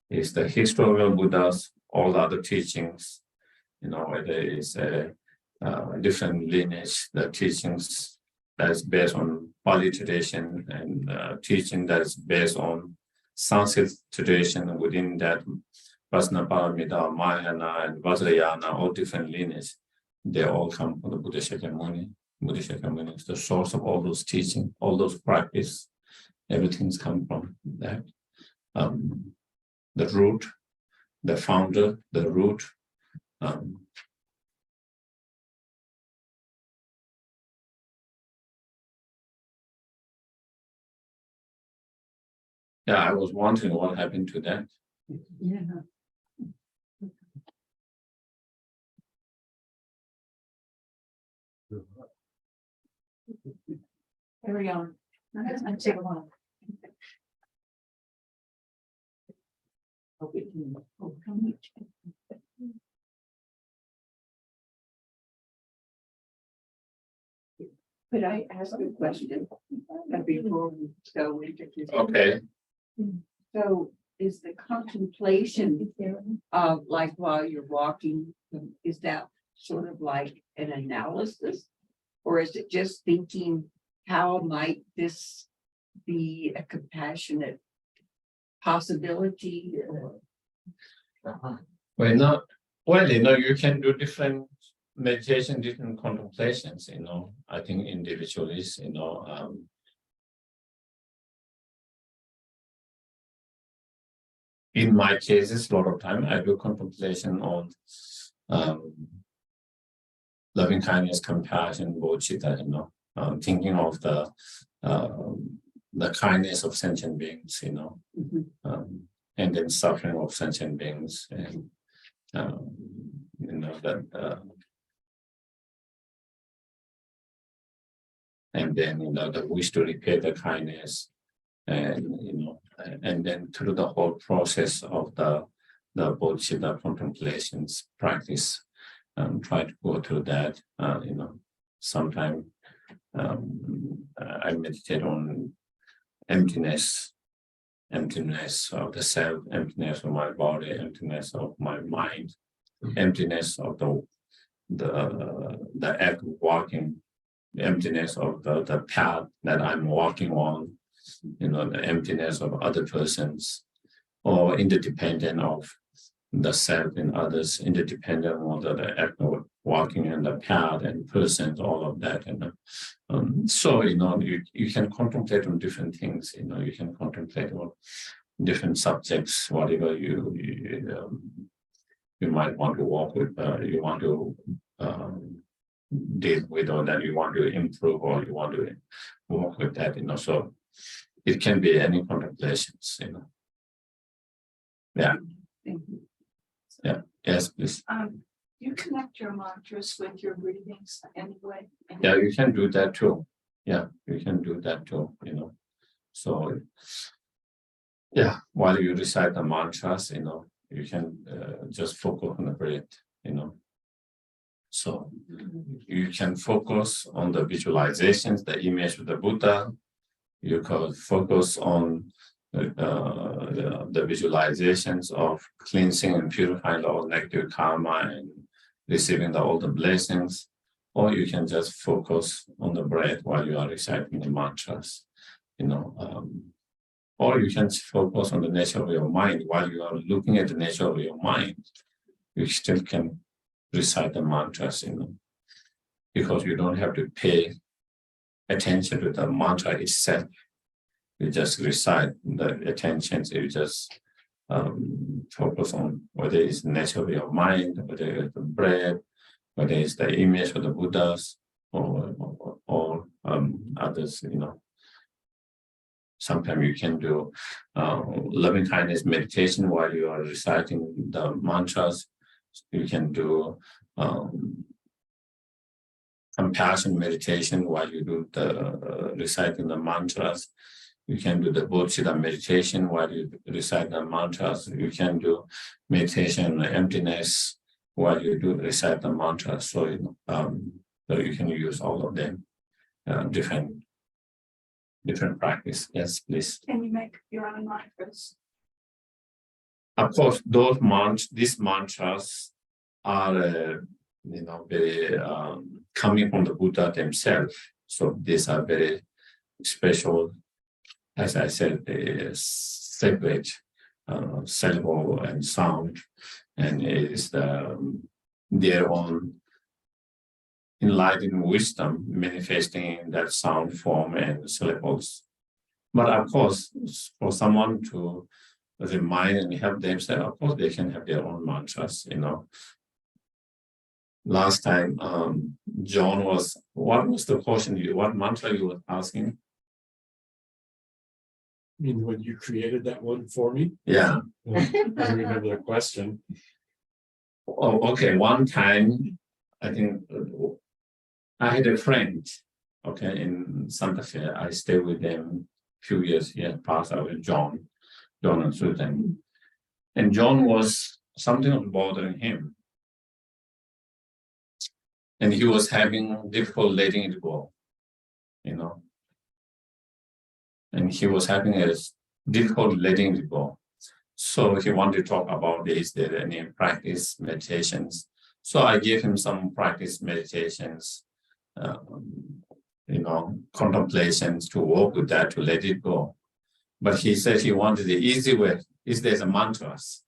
it's the historical Buddhas, all the other teachings, whether it's a different lineage, the teachings that's based on Pali tradition and teaching that's based on Sanskrit tradition. Within that, Prajnaparamita, Mahayana, and Vajrayana, all different lineage, they all come from the Buddha Shakyamuni. Buddha Shakyamuni is the source of all those teaching, all those practice. Everything's come from that. The root, the founder, the root. Yeah, I was wondering what happened to that. Yeah. Carry on. I take a while. Could I ask a question before we go into this? Okay. So is the contemplation of like while you're walking, is that sort of like an analysis? Or is it just thinking, how might this be a compassionate possibility? You can do different meditation, different contemplations, I think individualists, in my cases, a lot of time I do contemplation on loving kindness, compassion, bodhicitta, thinking of the kindness of sentient beings, and then suffering of sentient beings, and and then the wish to repay the kindness, and and then through the whole process of the bodhicitta contemplations practice, try to go through that. Sometimes I meditate on emptiness of the self, emptiness of my body, emptiness of my mind, emptiness of the act of walking, the emptiness of the path that I'm walking on, the emptiness of other persons, or interdependent of the self and others, interdependent of the act of walking in the path and persons, all of that. And so you can contemplate on different things. You can contemplate on different subjects, whatever you might want to walk with, you want to deal with, or that you want to improve, or you want to work with that. So it can be any contemplations. Yeah. Thank you. Yes, please. You connect your mantras with your breathings anyway. Yeah, you can do that too. Yeah, you can do that too, you know. So, yeah, while you recite the mantras, you know, you can just focus on the breath, you know. So you can focus on the visualizations, the image of the Buddha. You can focus on the visualizations of cleansing and purifying all negative karma and receiving all the blessings, or you can just focus on the breath while you are reciting the mantras, you know, or you can focus on the nature of your mind while you are looking at the nature of your mind. You still can recite the mantras, you know, because you don't have to pay attention to the mantra itself. You just recite the attentions, you just focus on whether it's the nature of your mind, whether it's the breath, whether it's the image of the Buddhas or others, you know. Sometimes you can do loving kindness meditation while you are reciting the mantras. You can do compassion meditation while you do the reciting the mantras. You can do the Bodhicitta meditation while you recite the mantras. You can do meditation on emptiness while you do recite the mantras. So, so you can use all of them, different practice. Yes, please. Can you make your own mantras? Of course, these mantras are, you know, very coming from the Buddha themselves. So these are very special, as I said, sacred syllable and sound, and it is their own enlightened wisdom manifesting in that sound form and syllables. But of course, for someone to remind and help themselves, of course, they can have their own mantras, you know. Last time, John what was the question? What mantra you were asking? I mean, when you created that one for me, Yeah. I don't remember the question. Oh, okay. One time, I think I had a friend, okay, in Santa Fe. I stayed with them a few years here, past out with John and Susan. And John was, something was bothering him. And he was having difficulty letting it go, you know. And he was having a difficult letting it go. So he wanted to talk about, is there any practice meditations? So I gave him some practice meditations, you know, contemplations to work with that, to let it go. But he said he wanted the easy way. Is there's a mantras?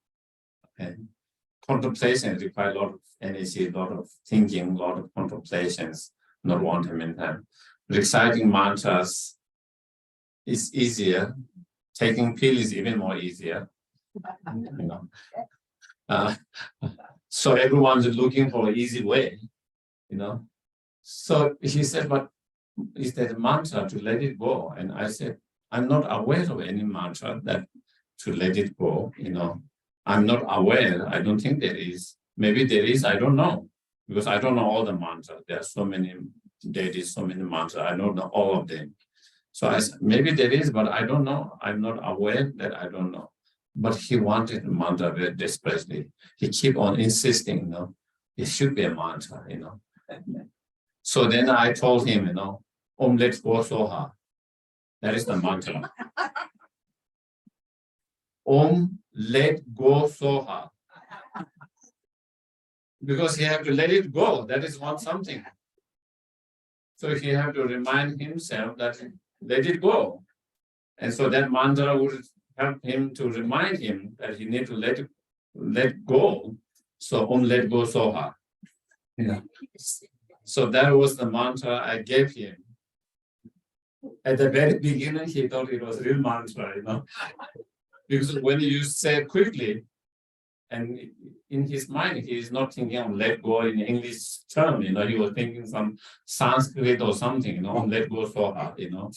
Okay. Contemplation requires a lot of energy, a lot of thinking, a lot of contemplations, not one time in time. Reciting mantras is easier. Taking pill is even more easier. You know. So everyone's looking for an easy way, you know. So he said, but is there a mantra to let it go? And I said, I'm not aware of any mantra that to let it go, you know. I'm not aware. I don't think there is. Maybe there is, I don't know. Because I don't know all the mantras. There are so many deities, so many mantras. I don't know all of them. So I said, maybe there is, but I don't know. I'm not aware that I don't know. But he wanted a mantra very desperately. He kept on insisting, you know, it should be a mantra, you know. So then I told him, you know, Om Let Go Soha. That is the mantra. Om Let Go Soha. Because he have to let it go. That is one something. So he have to remind himself that let it go. And so that mantra would help him to remind him that he need to let go. So Om Let Go Soha. Yeah. So that was the mantra I gave him. At the very beginning, he thought it was real mantra, you know. Because when you say it quickly, and in his mind, he is not thinking of let go in English term, you know, he was thinking some Sanskrit or something, you know, let go soha, you know.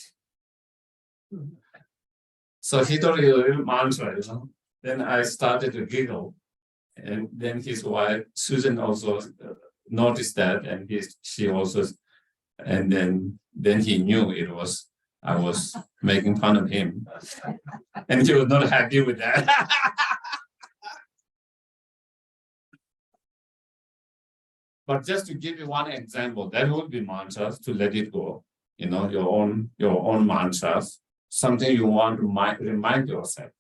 So he thought it was a real mantra, you know. then I started to giggle. And then his wife, Susan, also noticed that, and she also, and then he knew I was making fun of him. And he was not happy with that. But just to give you one example, that would be mantras to let it go. You know, your own mantras, something you want to remind yourself.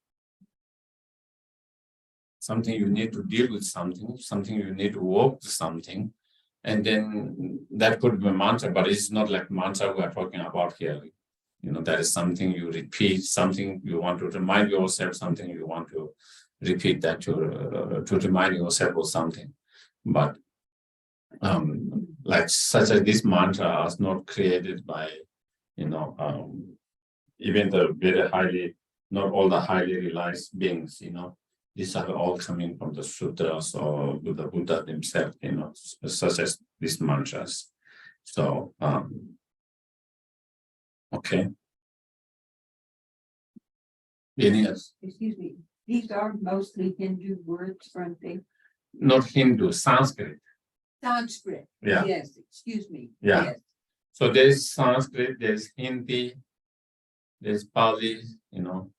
Something you need to deal with something you need to work with something. And then that could be a mantra, but it's not like mantra we are talking about here. You know, that is something you repeat, something you want to remind yourself, something you want to repeat that to remind yourself of something. But like such as this mantra is not created by, you know, even the very highly, not all the highly realized beings, you know. These are all coming from the sutras or the Buddha himself, you know, such as these mantras. So, okay. Any else? Excuse me, these are mostly Hindu words, aren't they? Not Hindu, Sanskrit. Sanskrit. Yeah. Yes, excuse me. Yeah. Yes. So there's Sanskrit, there's Hindi, there's Pali, you know.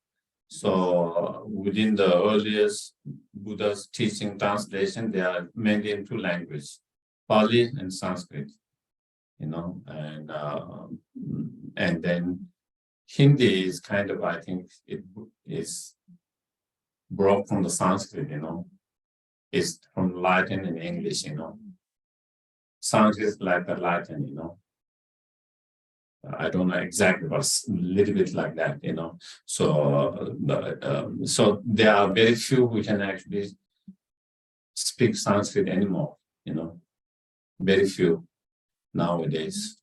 So within the earliest Buddha's teaching translation, they are mainly in two languages, Pali and Sanskrit, you know, and then Hindi is kind of, I think it is brought from the Sanskrit, you know, it's from Latin and English, you know. Sanskrit is like the Latin, you know. I don't know exactly, but a little bit like that, you know. So, so there are very few who can actually speak Sanskrit anymore, you know. Very few nowadays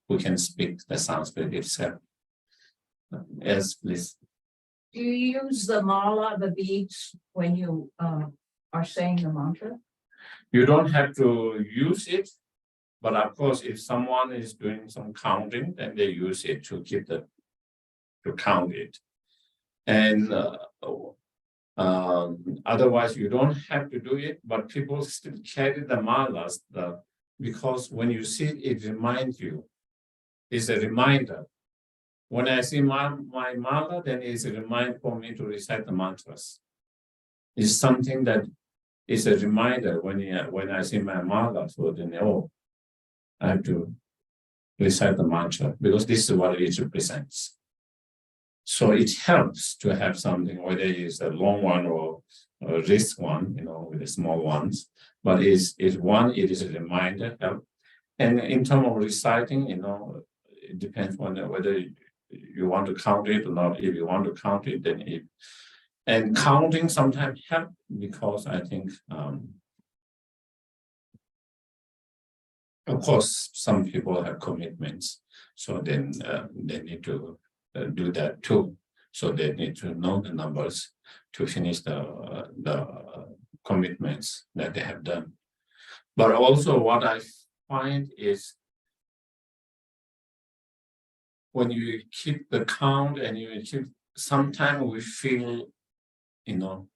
who can speak the Sanskrit itself. Yes, please. Do you use the mala, the beads, when you are saying the mantra? You don't have to use it, but of course, if someone is doing some counting, then they use it to to count it. And otherwise, you don't have to do it, but people still carry the malas because when you see it, it reminds you. It's a reminder. When I see my mala, then it's a reminder for me to recite the mantras. It's something that is a reminder when I see my mala, so then I have to recite the mantra because this is what it represents. So it helps to have something, whether it's a long one or a wrist one, you know, with the small ones. But it is a reminder. And in terms of reciting, you know, it depends on whether you want to count it or not. If you want to count it, then it. And counting sometimes help because I think, of course, some people have commitments, so then they need to do that too. So they need to know the numbers to finish the commitments that they have done. But also what I find is when you keep the count and you keep, sometimes we feel, you know,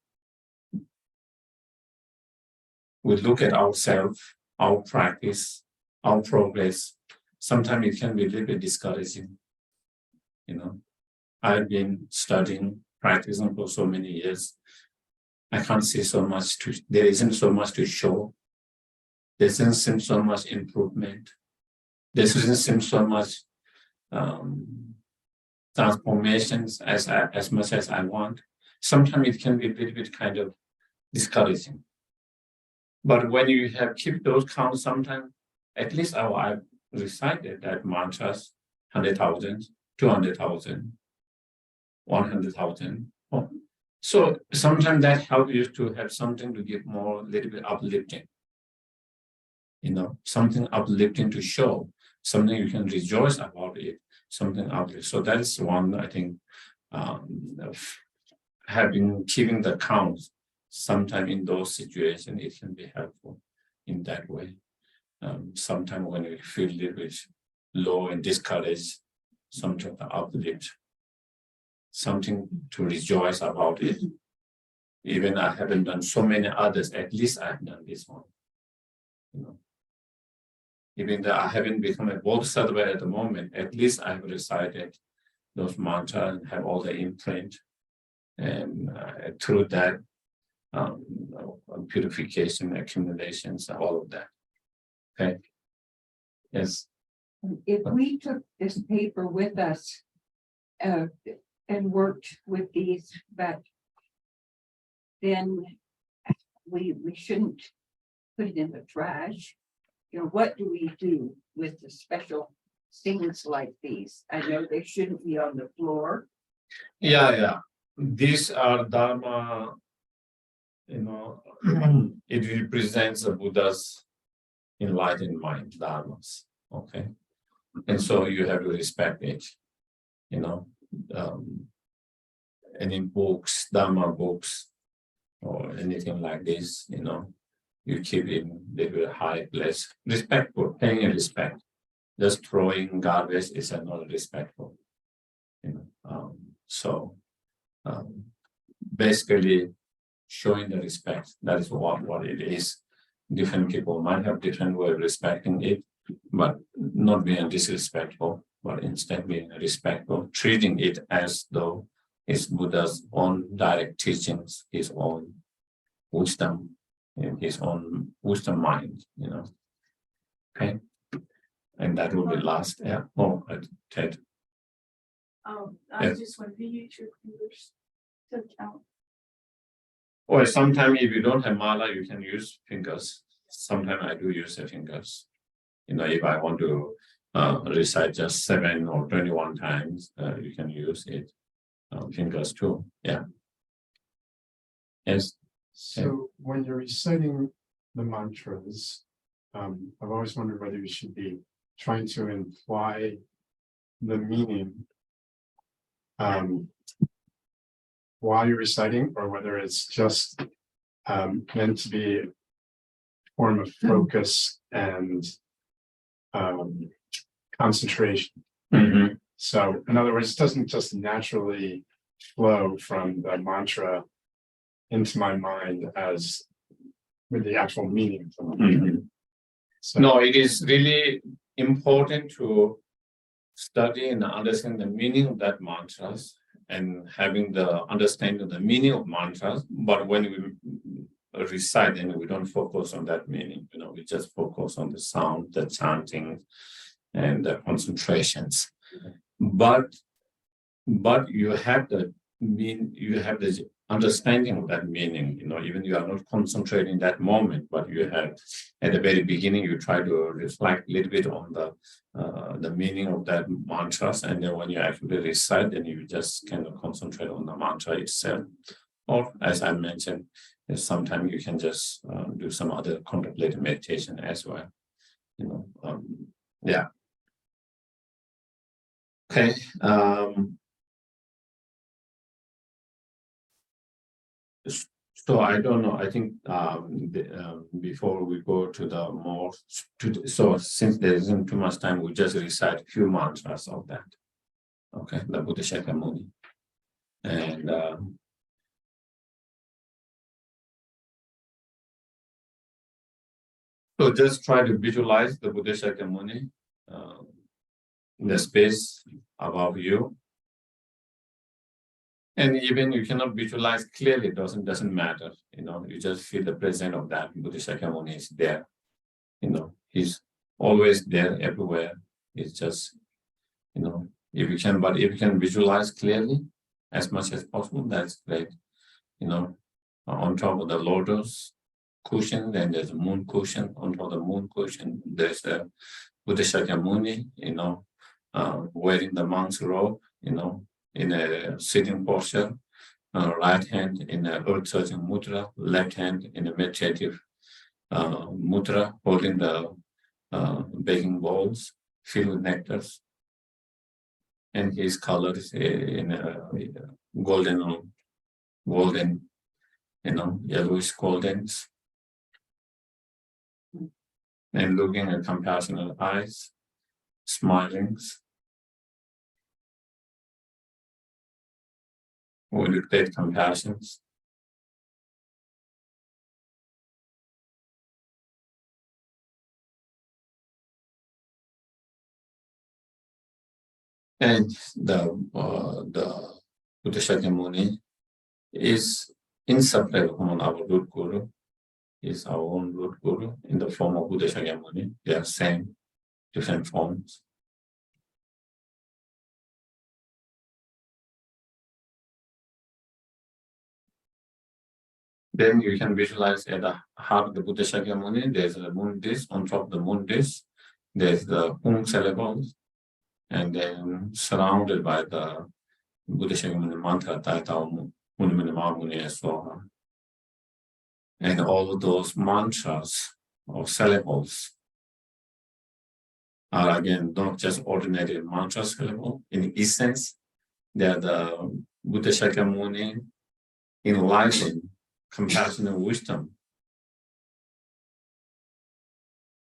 we look at ourselves, our practice, our progress. Sometimes it can be a little bit discouraging. You know, I've been studying, practicing for so many years. I can't see so much there isn't so much to show. There doesn't seem so much improvement. There doesn't seem so much transformations as much as I want. Sometimes it can be a little bit kind of discouraging. But when you have keep those counts, sometimes at least I've recited that mantras 100,000, 200,000, 100,000. So sometimes that helps you to have something to give more, little bit uplifting. You know, something uplifting to show, something you can rejoice about it, something uplifting. So that is one, I think, keeping the counts. Sometimes in those situations, it can be helpful in that way. Sometimes when you feel a little bit low and discouraged, something to uplift, something to rejoice about it. Even I haven't done so many others, at least I've done this one. You know. Even though I haven't become a bodhisattva at the moment, at least I've recited those mantras and have all the imprint. And through that, purification, accumulations, all of that. Okay. Yes. If we took this paper with us and worked with these, but then we shouldn't put it in the trash. You know, what do we do with the special things like these? I know they shouldn't be on the floor. Yeah. These are Dharma, it represents the Buddha's enlightened mind, Dharmas. Okay. And so you have to respect it, any books, Dharma books, or anything like this, you keep in little high place. Respectful, paying respect. Just throwing garbage is not respectful. Basically showing the respect. That is what it is. Different people might have different way of respecting it, but not being disrespectful, but instead being respectful, treating it as though it's Buddha's own direct teachings, his own wisdom, in his own wisdom mind, Okay. And that will be last. Yeah. Oh, Ted. I just want to use your fingers to count. Or sometimes if you don't have mala, you can use fingers. Sometimes I do use the fingers. If I want to recite just 7 or 21 times, you can use it. Fingers too. Yeah. Yes. So when you're reciting the mantras, I've always wondered whether you should be trying to imply the meaning while you're reciting, or whether it's just meant to be a form of focus and concentration. Mm-hmm. So in other words, it doesn't just naturally flow from the mantra into my mind as with the actual meaning of the mantra. Mm-hmm. So, No, it is really important to study and understand the meaning of that mantras and having the understanding of the meaning of mantras. But when we recite, then we don't focus on that meaning. We just focus on the sound, the chanting, and the concentrations. But you have the understanding of that meaning. Even you are not concentrating that moment, but you have at the very beginning you try to reflect a little bit on the meaning of that mantras, and then when you actually recite, then you just kind of concentrate on the mantra itself. Or as I mentioned, sometimes you can just do some other contemplative meditation as well. Yeah. Okay. So I don't know. I think before we go to the more, so since there isn't too much time, we just recite a few mantras of that. Okay, the Buddha Shakyamuni, and so just try to visualize the Buddha Shakyamuni in the space above you. And even you cannot visualize clearly, it doesn't matter. You just feel the presence of that Buddha Shakyamuni is there. He's always there everywhere. It's just, if you can visualize clearly as much as possible, that's great. On top of the lotus cushion, then there's a moon cushion. On top of the moon cushion, there's a Buddha Shakyamuni, wearing the monk's robe, in a sitting posture, right hand in a earth-searching mudra, left hand in a meditative mudra, holding the baking bowls filled with nectars. And his color is in a golden, yellowish goldens. And looking at compassionate eyes, smiling. With great compassion, And the Buddha Shakyamuni is inseparable from our root guru, is our own root guru in the form of Buddha Shakyamuni. They are same, different forms. Then you can visualize at the heart of the Buddha Shakyamuni, there's a moon disk. On top of the moon disk, there's the Hum syllables, and then surrounded by the Buddha Shakyamuni mantra, Taitao Munimini Mamuni Soha. And all of those mantras or syllables are again not just ordinary mantra syllable. In essence, they are the Buddha Shakyamuni enlightened compassion and wisdom.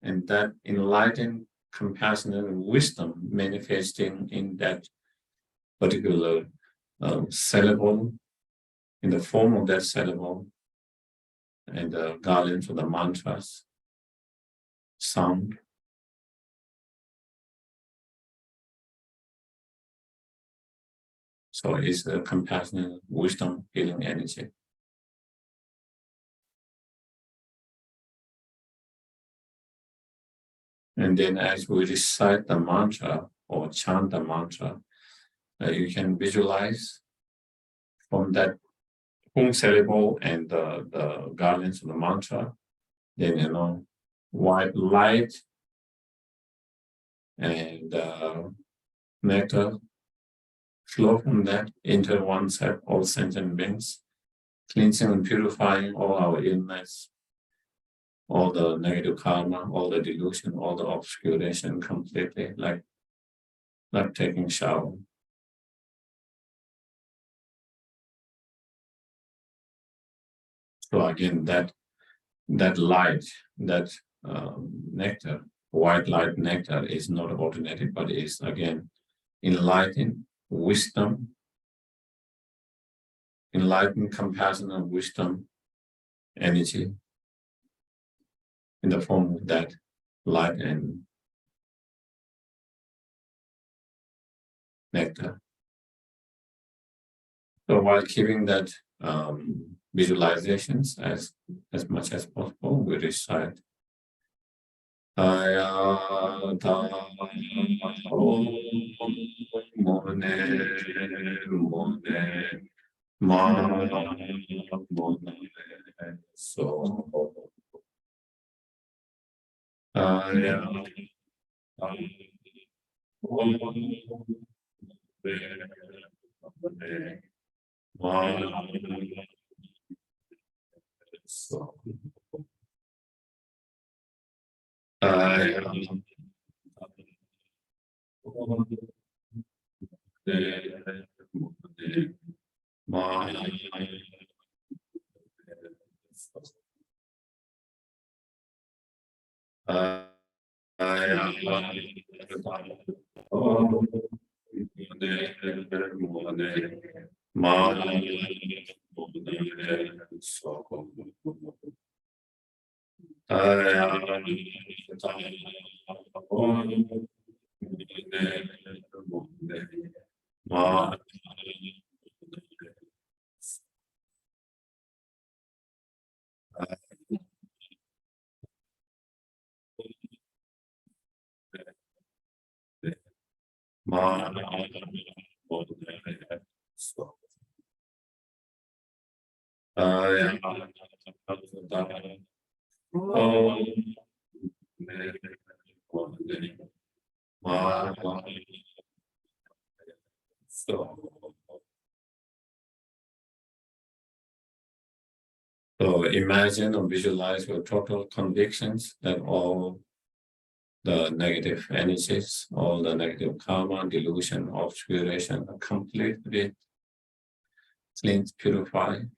And that enlightened compassion and wisdom manifesting in that particular syllable, in the form of that syllable, and the guardians of the mantras, sound. So it's the compassion, wisdom, healing energy. And then as we recite the mantra or chant the mantra, you can visualize from that Hum syllable and the guardians of the mantra, then white light and nectar flow from that into oneself, all sentient beings, cleansing and purifying all our illness, all the negative karma, all the delusion, all the obscuration completely, like taking shower. So again, that light, that nectar, white light nectar is not ordinary, but is again enlightened wisdom, enlightened compassion and wisdom energy in the form of that light and nectar. So while keeping that visualizations as much as possible, we recite Ayata Om Mone Mone Ma Mone So Ayata Om Mone Ma So So imagine or visualize your total convictions that all the negative energies, all the negative karma, delusion, obscuration are completely cleansed, purified,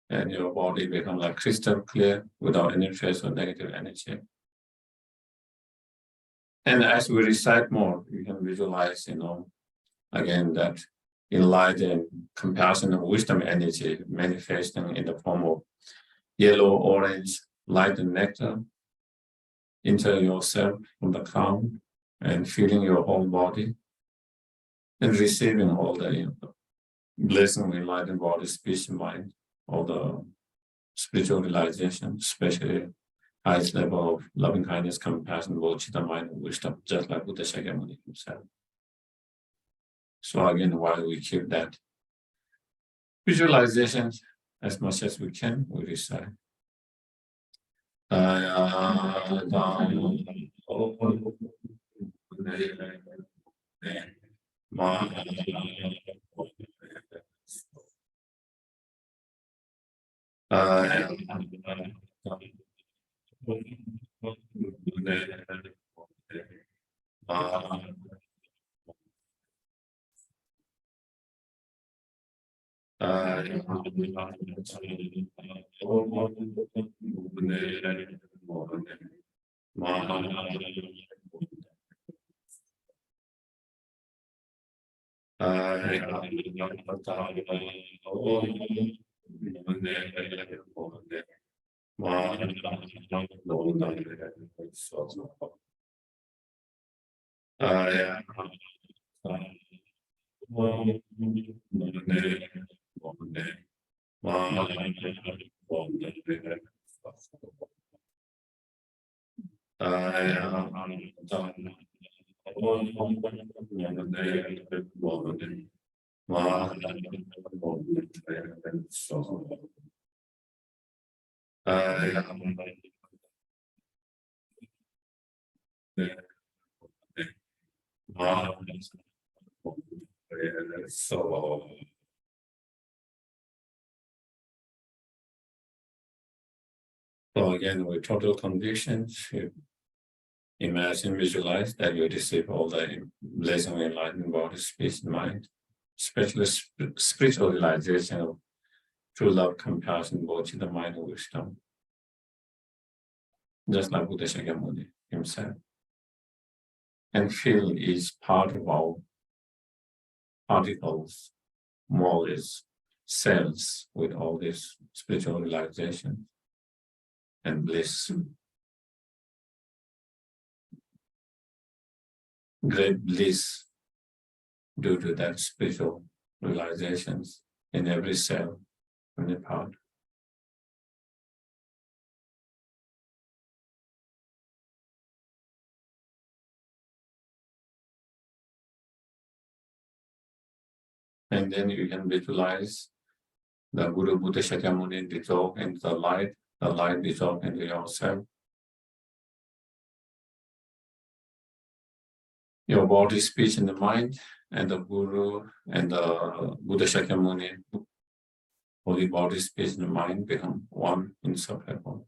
and your body becomes like crystal clear without any trace of negative energy. And as we recite more, you can visualize, again, that enlightened compassion and wisdom energy manifesting in the form of yellow, orange, light and nectar into yourself from the crown and feeling your whole body and receiving all the blessing, enlightened body, speech, mind, all the spiritual realization, especially highest level of loving kindness, compassion, bodhicitta, mind, and wisdom, just like Buddha Shakyamuni himself. So again, while we keep that visualization as much as we can, we recite. So again, with total conditions, you imagine, visualize that you receive all the blessing of enlightened body, speech, and mind, especially spiritual realization of true love, compassion, bodhicitta, mind, and wisdom. Just like Buddha Shakyamuni himself. And feel each part of our particles, molecules, cells with all this spiritual realization and bliss. Great bliss due to that spiritual realizations in every cell and the part. And then you can visualize the Guru Buddha Shakyamuni dissolve into the light dissolve into yourself. Your body, speech, and the mind, and the Guru and the Buddha Shakyamuni, holy body, speech, and mind become one inseparable.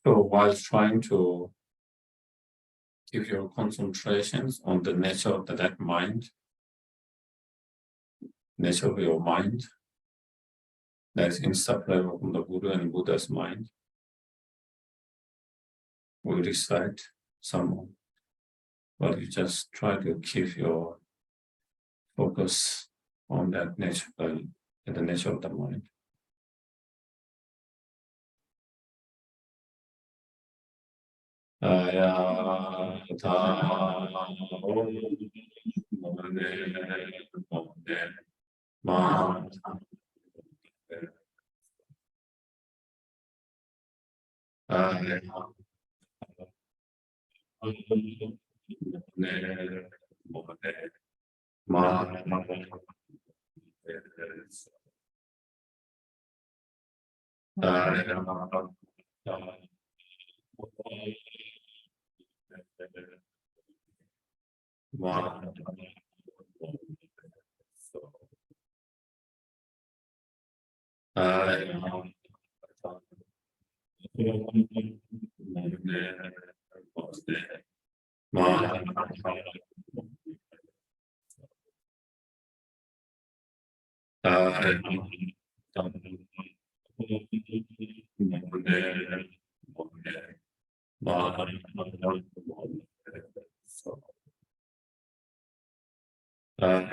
So while trying to keep your concentrations on the nature of that mind, nature of your mind, that is inseparable from the Guru and Buddha's mind, we recite some, but you just try to keep your focus on that nature, the nature of the mind. Then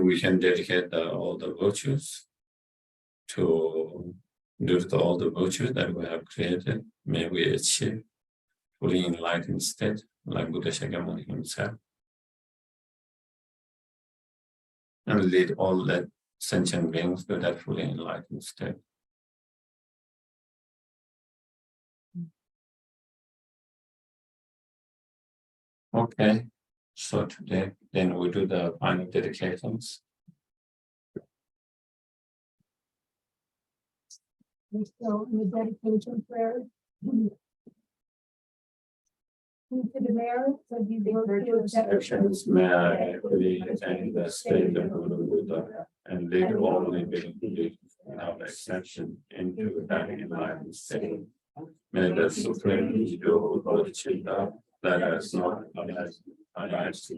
we can dedicate all the virtues to due to all the virtues that we have created, may we achieve fully enlightened state like Buddha Shakyamuni himself. And lead all that sentient beings to that fully enlightened state. Okay, so today then we do the final dedications. So in the dedication prayer. To the merit of the virtuous Actions may I fully attain the state of Buddha and lead all living beings without exception into that enlightened state. May the supreme ego of Chitta that has not arise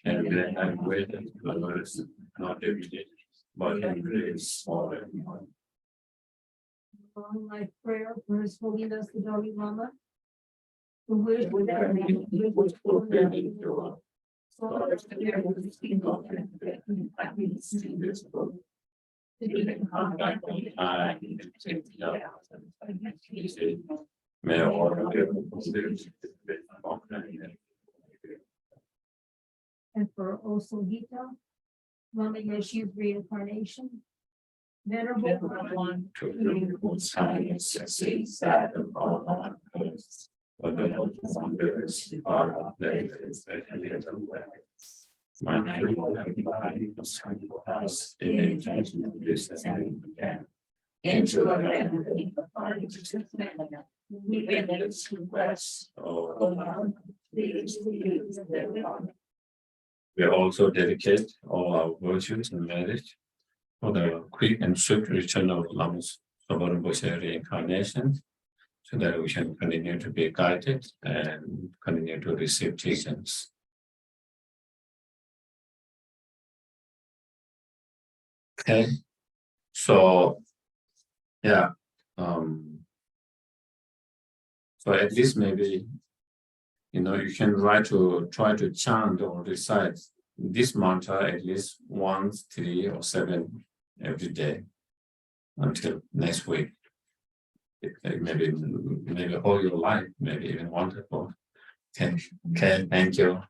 and may I wait others not divided, but in grace for everyone. long life prayer for His Holiness the Dalai Lama. Who wished May all and for Osogita, Lama Yeshu's reincarnation. Venerable One, to bring science succeeds that of all on earth. But the wonders are of theirs that little way. My true and body was us in a judgment of this and again. Into a land of parties of man. We witness to rest. Oh, we also dedicate all our virtues and merit for the quick and swift return of Lama's Sobarumboshe reincarnation, so that we can continue to be guided and continue to receive teachings. Okay, so yeah, so at least maybe you can try to chant or recite this mantra at least once, 3 or 7 every day until next week. Maybe all your life, maybe even wonderful. Okay, thank you.